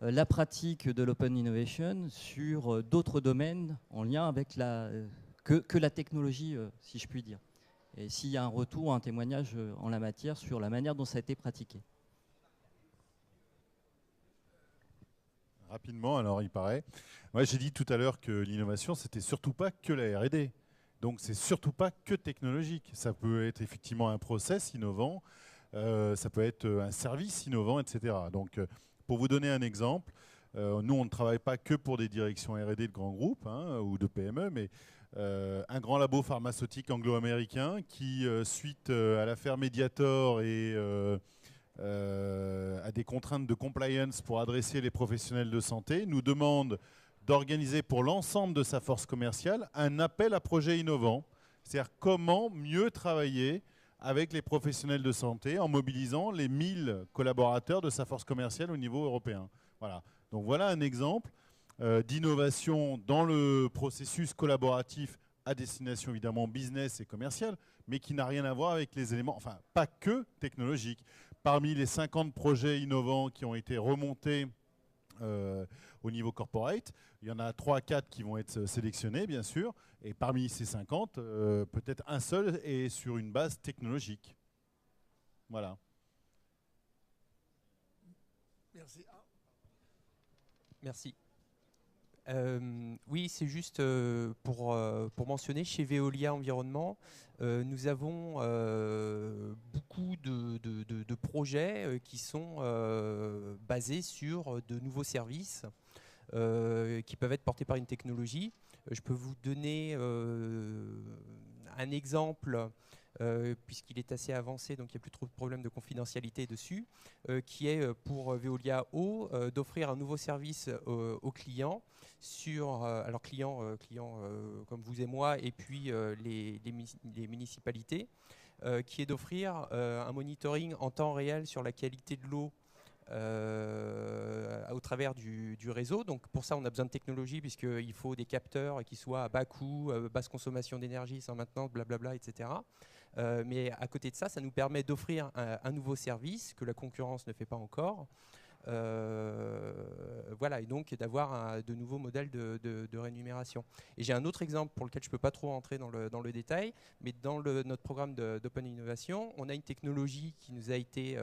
la pratique de l'open innovation, sur d'autres domaines en lien avec que la technologie, si je puis dire. Et s'il y a un retour, un témoignage en la matière sur la manière dont ça a été pratiqué.
Rapidement, alors il paraît. Moi, j'ai dit tout à l'heure que l'innovation, c'était surtout pas que la R&D. Donc, c'est surtout pas que technologique. Ça peut être effectivement un process innovant, ça peut être un service innovant, etc. Donc, pour vous donner un exemple, nous, on ne travaille pas que pour des directions R&D de grands groupes ou de PME, mais un grand labo pharmaceutique anglo-américain qui, suite à l'affaire Mediator et à des contraintes de compliance pour adresser les professionnels de santé, nous demande d'organiser pour l'ensemble de sa force commerciale un appel à projets innovants. C'est-à-dire comment mieux travailler avec les professionnels de santé en mobilisant les 1000 collaborateurs de sa force commerciale au niveau européen. Voilà. Donc voilà un exemple d'innovation dans le processus collaboratif à destination évidemment business et commercial, mais qui n'a rien à voir avec les éléments, enfin pas que technologiques. Parmi les 50 projets innovants qui ont été remontés au niveau corporate, il y en a 3 à 4 qui vont être sélectionnés, bien sûr. Et parmi ces 50, peut-être un seul est sur une base technologique. Voilà.
Merci.
Merci. Oui, c'est juste pour mentionner, chez Veolia Environnement, nous avons beaucoup de projets qui sont basés sur de nouveaux services qui peuvent être portés par une technologie. Je peux vous donner un exemple, puisqu'il est assez avancé, donc il n'y a plus trop de problèmes de confidentialité dessus, qui est pour Veolia Eau d'offrir un nouveau service aux clients, alors clients comme vous et moi, et puis les municipalités, qui est d'offrir un monitoring en temps réel sur la qualité de l'eau au travers du réseau. Donc pour ça, on a besoin de technologie, puisqu'il faut des capteurs qui soient à bas coût, basse consommation d'énergie, sans maintenance, blablabla, etc. Mais à côté de ça, ça nous permet d'offrir un nouveau service que la concurrence ne fait pas encore. Voilà, et donc d'avoir de nouveaux modèles de rémunération. Et j'ai un autre exemple pour lequel je ne peux pas trop entrer dans le détail, mais dans notre programme d'Open Innovation, on a une technologie qui nous a été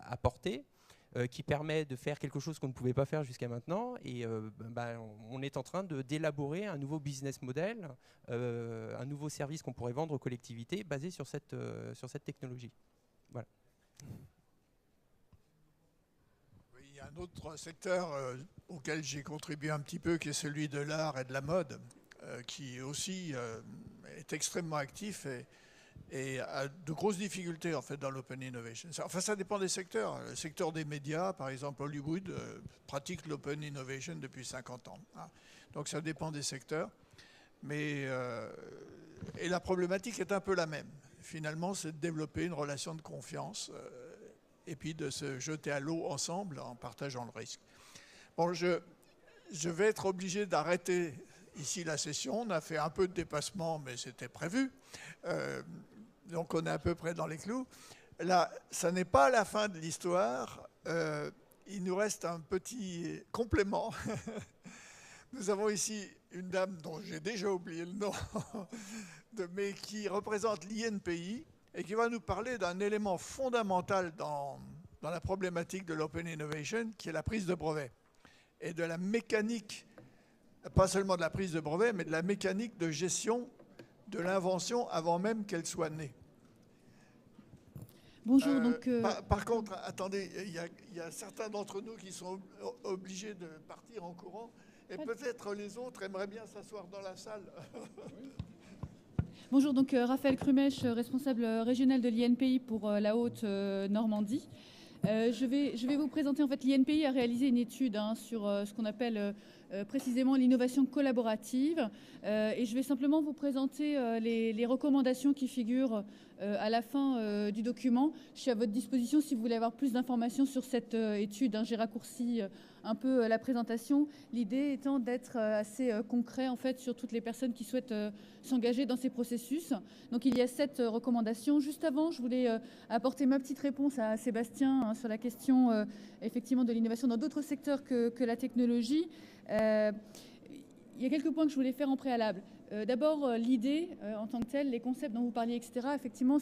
apportée, qui permet de faire quelque chose qu'on ne pouvait pas faire jusqu'à maintenant. Et on est en train d'élaborer un nouveau business model, un nouveau service qu'on pourrait vendre aux collectivités basé sur cette technologie. Voilà.
Il y a un autre secteur auquel j'ai contribué un petit peu, qui est celui de l'art et de la mode, qui aussi est extrêmement actif et a de grosses difficultés en fait dans l'open innovation. Enfin, ça dépend des secteurs. Le secteur des médias, par exemple Hollywood, pratique l'open innovation depuis 50 ans. Donc ça dépend des secteurs. Mais et la problématique est un peu la même. Finalement, c'est de développer une relation de confiance et puis de se jeter à l'eau ensemble en partageant le risque. Bon, je vais être obligé d'arrêter ici la session. On a fait un peu de dépassement, mais c'était prévu. Donc on est à peu près dans les clous. Là, ça n'est pas la fin de l'histoire. Il nous reste un petit complément Nous avons ici une dame dont j'ai déjà oublié le nom, mais qui représente l'INPI et qui va nous parler d'un élément fondamental dans la problématique de l'Open Innovation, qui est la prise de brevet. Et de la mécanique, pas seulement de la prise de brevet, mais de la mécanique de gestion de l'invention avant même qu'elle soit née.
Bonjour.
Par contre, attendez, il y a certains d'entre nous qui sont obligés de partir en courant, et peut-être les autres aimeraient bien s'asseoir dans la salle.
Bonjour, donc Raphaël Crumèche, responsable régional de l'INPI pour la Haute-Normandie. Je vais vous présenter, en fait, l'INPI a réalisé une étude sur ce qu'on appelle précisément l'innovation collaborative. Et je vais simplement vous présenter les recommandations qui figurent à la fin du document. Je suis à votre disposition si vous voulez avoir plus d'informations sur cette étude. J'ai raccourci un peu la présentation, l'idée étant d'être assez concret en fait sur toutes les personnes qui souhaitent s'engager dans ces processus. Donc il y a 7 recommandations. Juste avant, je voulais apporter ma petite réponse à Sébastien sur la question effectivement de l'innovation dans d'autres secteurs que la technologie. Il y a quelques points que je voulais faire en préalable. D'abord, l'idée en tant que telle, les concepts dont vous parliez, etc., effectivement,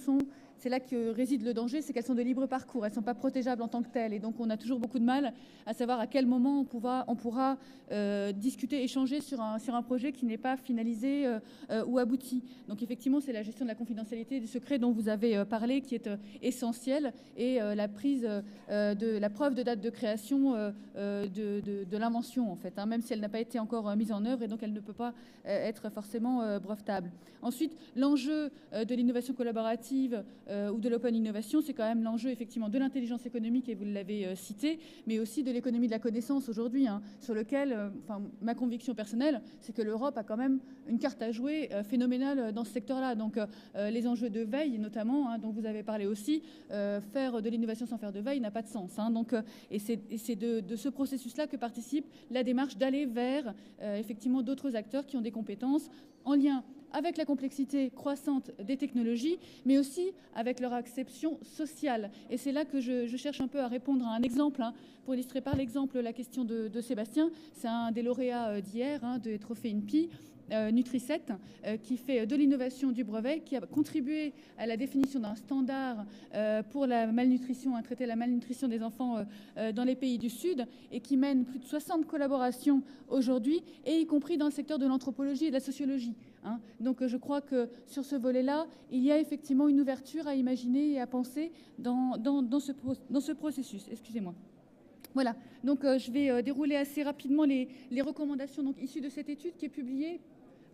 c'est là que réside le danger, c'est qu'elles sont de libre parcours, elles ne sont pas protégeables en tant que telles. Et donc, on a toujours beaucoup de mal à savoir à quel moment on pourra discuter, échanger sur un projet qui n'est pas finalisé ou abouti. Donc, effectivement, c'est la gestion de la confidentialité et du secret dont vous avez parlé qui est essentielle, et la prise de la preuve de date de création de l'invention, en fait, même si elle n'a pas été encore mise en œuvre, et donc elle ne peut pas être forcément brevetable. Ensuite, l'enjeu de l'innovation collaborative ou de l'open innovation, c'est quand même l'enjeu effectivement de l'intelligence économique, et vous l'avez cité, mais aussi de l'économie de la connaissance aujourd'hui, sur lequel, ma conviction personnelle, c'est que l'Europe a quand même une carte à jouer phénoménale dans ce secteur-là. Donc les enjeux de veille notamment, dont vous avez parlé aussi, faire de l'innovation sans faire de veille n'a pas de sens. Et c'est de ce processus-là que participe la démarche d'aller vers effectivement d'autres acteurs qui ont des compétences en lien avec la complexité croissante des technologies, mais aussi avec leur acception sociale. Et c'est là que je cherche un peu à répondre à un exemple, pour illustrer par l'exemple la question de Sébastien. C'est un des lauréats d'hier, des trophées INPI, Nutri7, qui fait de l'innovation du brevet, qui a contribué à la définition d'un standard pour la malnutrition, traiter la malnutrition des enfants dans les pays du Sud, et qui mène plus de 60 collaborations aujourd'hui, et y compris dans le secteur de l'anthropologie et de la sociologie. Donc je crois que sur ce volet-là, il y a effectivement une ouverture à imaginer et à penser dans ce processus. Excusez-moi. Voilà, donc je vais dérouler assez rapidement les recommandations issues de cette étude qui est publiée,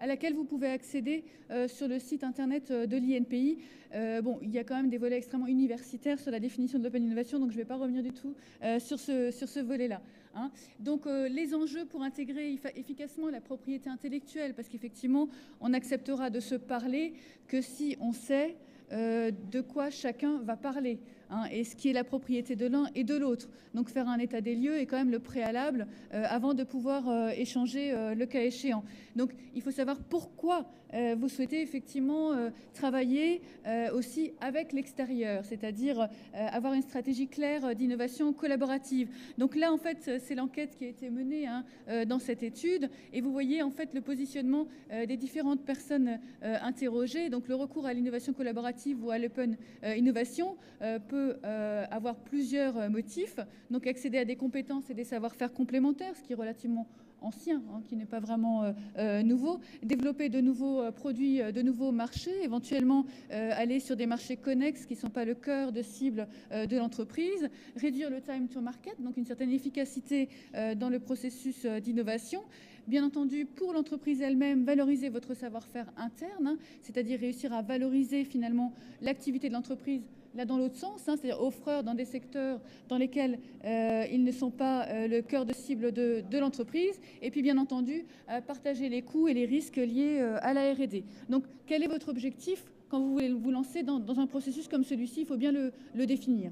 à laquelle vous pouvez accéder sur le site internet de l'INPI. Il y a quand même des volets extrêmement universitaires sur la définition de l'open innovation, donc je ne vais pas revenir du tout sur ce volet-là. Donc les enjeux pour intégrer efficacement la propriété intellectuelle, parce qu'effectivement, on n'acceptera de se parler que si on sait de quoi chacun va parler, et ce qui est la propriété de l'un et de l'autre. Donc faire un état des lieux est quand même le préalable avant de pouvoir échanger le cas échéant. Donc il faut savoir pourquoi vous souhaitez effectivement travailler aussi avec l'extérieur, c'est-à-dire avoir une stratégie claire d'innovation collaborative. Donc là, en fait, c'est l'enquête qui a été menée dans cette étude, et vous voyez en fait le positionnement des différentes personnes interrogées. Donc le recours à l'innovation collaborative ou à l'open innovation peut avoir plusieurs motifs. Donc accéder à des compétences et des savoir-faire complémentaires, ce qui est relativement ancien, qui n'est pas vraiment nouveau, développer de nouveaux produits, de nouveaux marchés, éventuellement aller sur des marchés connexes qui ne sont pas le cœur de cible de l'entreprise, réduire le time to market, donc une certaine efficacité dans le processus d'innovation. Bien entendu, pour l'entreprise elle-même, valoriser votre savoir-faire interne, c'est-à-dire réussir à valoriser finalement l'activité de l'entreprise là dans l'autre sens, c'est-à-dire offreurs dans des secteurs dans lesquels ils ne sont pas le cœur de cible de l'entreprise, et puis bien entendu partager les coûts et les risques liés à la R&D. Donc quel est votre objectif quand vous voulez vous lancer dans un processus comme celui-ci? Il faut bien le définir.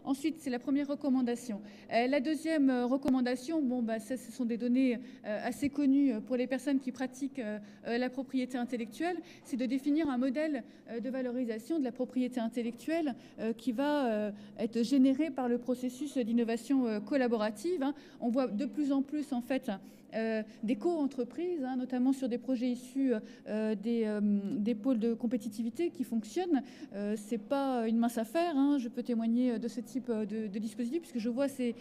Ensuite, c'est la première recommandation. La deuxième recommandation, ce sont des données assez connues pour les personnes qui pratiquent la propriété intellectuelle, c'est de définir un modèle de valorisation de la propriété intellectuelle qui va être généré par le processus d'innovation collaborative. On voit de plus en plus en fait d'éco-entreprises, hein, notamment sur des projets issus des pôles de compétitivité qui fonctionnent. C'est pas une mince affaire, hein, je peux témoigner de ce type de dispositif puisque je vois ces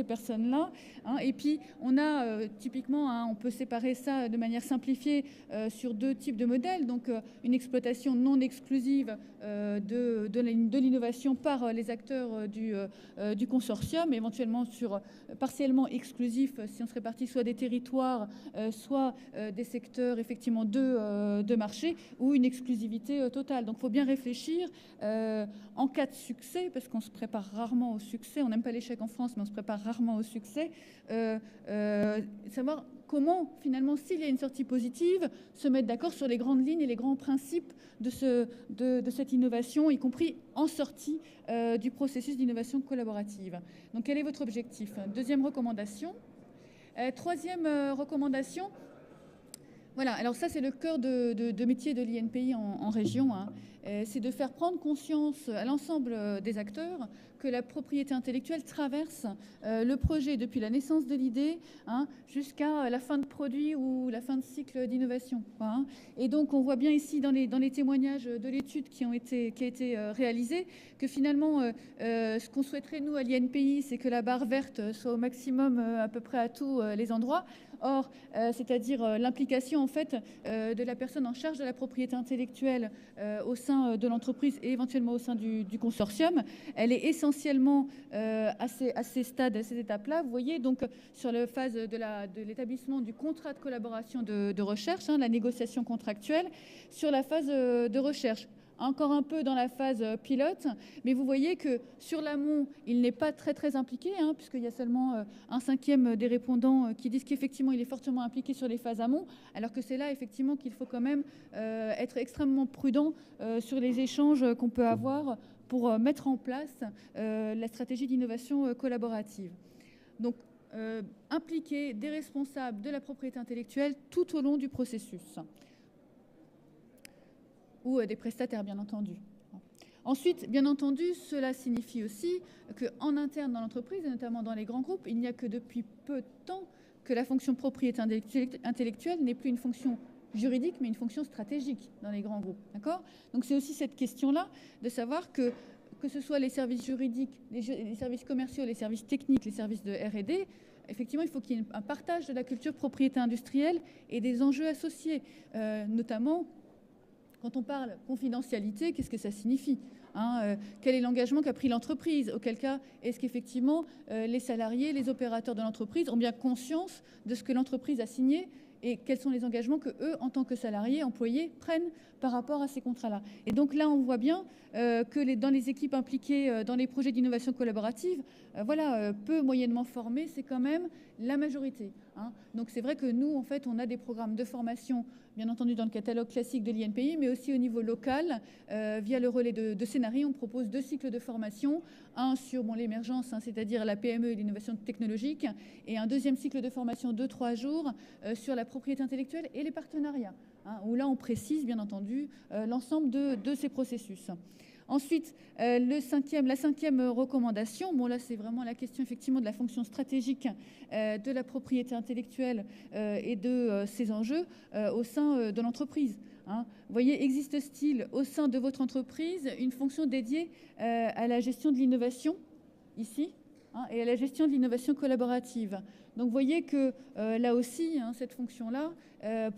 personnes-là. Hein. Et puis on a typiquement, hein, on peut séparer ça de manière simplifiée sur deux types de modèles. Donc une exploitation non exclusive de l'innovation par les acteurs du consortium, éventuellement sur partiellement exclusif si on se répartit soit des territoires, soit des secteurs effectivement de marché, ou une exclusivité totale. Donc il faut bien réfléchir en cas de succès, parce qu'on se prépare rarement au succès, on n'aime pas l'échec en France, mais on se prépare rarement au succès, savoir comment, finalement, s'il y a une sortie positive, se mettre d'accord sur les grandes lignes et les grands principes de cette innovation, y compris en sortie du processus d'innovation collaborative. Donc, quel est votre objectif? Deuxième recommandation. Troisième recommandation. Voilà, alors ça, c'est le cœur de métier de l'INPI en région. Hein. C'est de faire prendre conscience à l'ensemble des acteurs que la propriété intellectuelle traverse le projet depuis la naissance de l'idée, hein, jusqu'à la fin de produit ou la fin de cycle d'innovation. Hein. Et donc, on voit bien ici dans les témoignages de l'étude qui a été réalisée que finalement, ce qu'on souhaiterait, nous, à l'INPI, c'est que la barre verte soit au maximum à peu près à tous les endroits. Or, c'est-à-dire l'implication en fait de la personne en charge de la propriété intellectuelle au sein de l'entreprise et éventuellement au sein du consortium, elle est essentiellement à ces stades, à ces étapes-là. Vous voyez donc sur la phase de l'établissement du contrat de collaboration de recherche, hein, la négociation contractuelle, sur la phase de recherche. Encore un peu dans la phase pilote, mais vous voyez que sur l'amont, il n'est pas très impliqué, hein, puisqu'il y a seulement 1/5 des répondants qui disent qu'effectivement, il est fortement impliqué sur les phases amont, alors que c'est là, effectivement, qu'il faut quand même être extrêmement prudent sur les échanges qu'on peut avoir pour mettre en place la stratégie d'innovation collaborative. Donc, impliquer des responsables de la propriété intellectuelle tout au long du processus. Ou des prestataires, bien entendu. Ensuite, bien entendu, cela signifie aussi qu'en interne dans l'entreprise, et notamment dans les grands groupes, il n'y a que depuis peu de temps que la fonction propriété intellectuelle n'est plus une fonction juridique, mais une fonction stratégique dans les grands groupes. D'accord ? Donc c'est aussi cette question-là de savoir que ce soit les services juridiques, les services commerciaux, les services techniques, les services de R&D, effectivement, il faut qu'il y ait un partage de la culture propriété industrielle et des enjeux associés, notamment. Quand on parle confidentialité, qu'est-ce que ça signifie, hein, quel est l'engagement qu'a pris l'entreprise? Auquel cas, est-ce qu'effectivement les salariés, les opérateurs de l'entreprise ont bien conscience de ce que l'entreprise a signé et quels sont les engagements que eux, en tant que salariés, employés, prennent par rapport à ces contrats-là? Et donc là, on voit bien que dans les équipes impliquées dans les projets d'innovation collaborative, peu moyennement formées, c'est quand même la majorité. Hein. Donc c'est vrai que nous, en fait, on a des programmes de formation, bien entendu dans le catalogue classique de l'INPI, mais aussi au niveau local, via le relais de Scénarii, on propose 2 cycles de formation, un sur l'émergence, hein, c'est-à-dire la PME et l'innovation technologique, et un deuxième cycle de formation de 3 jours sur la propriété intellectuelle et les partenariats, hein, où là on précise bien entendu l'ensemble de ces processus. Ensuite, la cinquième recommandation, bon là c'est vraiment la question effectivement de la fonction stratégique de la propriété intellectuelle et de ses enjeux au sein de l'entreprise. Hein. Vous voyez, existe-t-il au sein de votre entreprise une fonction dédiée à la gestion de l'innovation, ici, hein, et à la gestion de l'innovation collaborative? Donc vous voyez que là aussi, hein, cette fonction-là,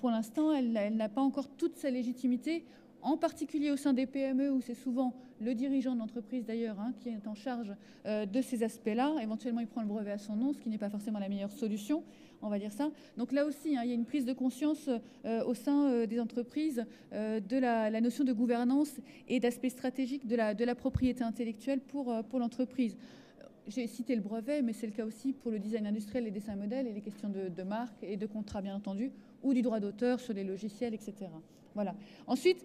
pour l'instant, elle n'a pas encore toute sa légitimité, en particulier au sein des PME où c'est souvent le dirigeant de l'entreprise d'ailleurs, hein, qui est en charge de ces aspects-là. Éventuellement, il prend le brevet à son nom, ce qui n'est pas forcément la meilleure solution, on va dire ça. Donc là aussi, hein, il y a une prise de conscience au sein des entreprises de la notion de gouvernance et d'aspect stratégique de la propriété intellectuelle pour l'entreprise. J'ai cité le brevet, mais c'est le cas aussi pour le design industriel, les dessins modèles et les questions de marque et de contrat, bien entendu, ou du droit d'auteur sur les logiciels, etc. Voilà. Ensuite,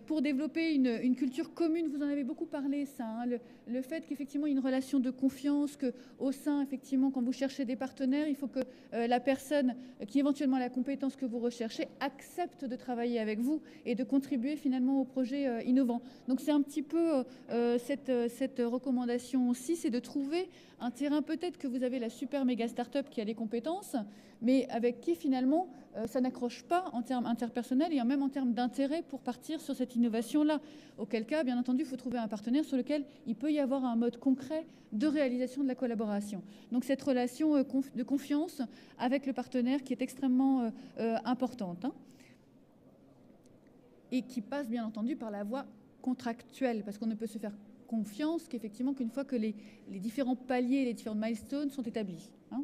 pour développer une culture commune, vous en avez beaucoup parlé, ça, hein, le fait qu'effectivement il y ait une relation de confiance, qu'au sein, effectivement, quand vous cherchez des partenaires, il faut que la personne qui éventuellement a la compétence que vous recherchez accepte de travailler avec vous et de contribuer finalement au projet innovant. Donc c'est un petit peu cette recommandation aussi, c'est de trouver un terrain, peut-être que vous avez la super méga start-up qui a les compétences, mais avec qui finalement ça n'accroche pas en termes interpersonnels et même en termes d'intérêt pour partir sur cette innovation-là. Auquel cas, bien entendu, il faut trouver un partenaire sur lequel il peut y avoir un mode concret de réalisation de la collaboration. Donc cette relation de confiance avec le partenaire qui est extrêmement importante, hein, et qui passe bien entendu par la voie contractuelle, parce qu'on ne peut se faire confiance qu'effectivement qu'une fois que les différents paliers, les différents milestones sont établis. Hein.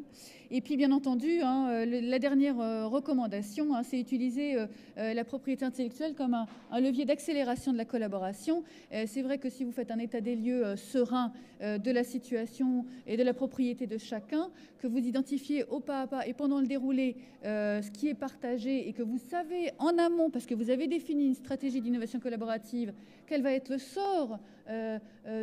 Et puis bien entendu, hein, la dernière recommandation, hein, c'est utiliser la propriété intellectuelle comme un levier d'accélération de la collaboration. C'est vrai que si vous faites un état des lieux serein de la situation et de la propriété de chacun, que vous identifiez au pas à pas et pendant le déroulé ce qui est partagé et que vous savez en amont, parce que vous avez défini une stratégie d'innovation collaborative, quel va être le sort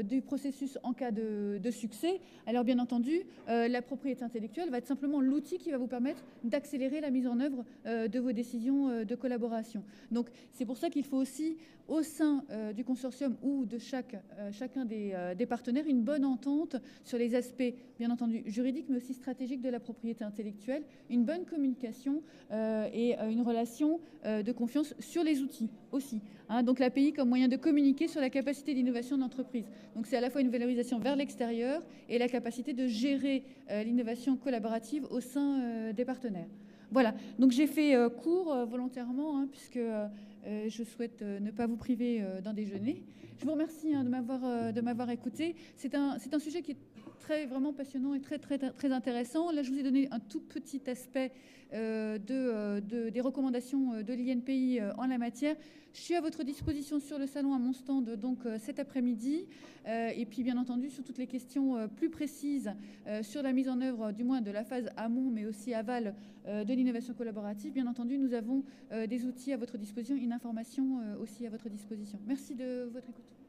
du processus en cas de succès, alors bien entendu, la propriété intellectuelle va être simplement l'outil qui va vous permettre d'accélérer la mise en œuvre de vos décisions de collaboration. Donc c'est pour ça qu'il faut aussi, au sein du consortium ou de chacun des partenaires, une bonne entente sur les aspects, bien entendu, juridiques, mais aussi stratégiques de la propriété intellectuelle, une bonne communication et une relation de confiance sur les outils aussi. Hein, donc l'API comme moyen de communiquer sur la capacité d'innovation de l'entreprise. Donc c'est à la fois une valorisation vers l'extérieur et la capacité de gérer l'innovation collaborative au sein des partenaires. Voilà, donc j'ai fait court volontairement, hein, puisque je souhaite ne pas vous priver d'un déjeuner. Je vous remercie hein, de m'avoir écouté. C'est un sujet qui est vraiment passionnant et très intéressant. Là, je vous ai donné un tout petit aspect des recommandations de l'INPI en la matière. Je suis à votre disposition sur le salon à mon stand donc cet après-midi et puis bien entendu sur toutes les questions plus précises sur la mise en œuvre du moins de la phase amont mais aussi aval de l'innovation collaborative. Bien entendu, nous avons des outils à votre disposition, une information aussi à votre disposition. Merci de votre écoute.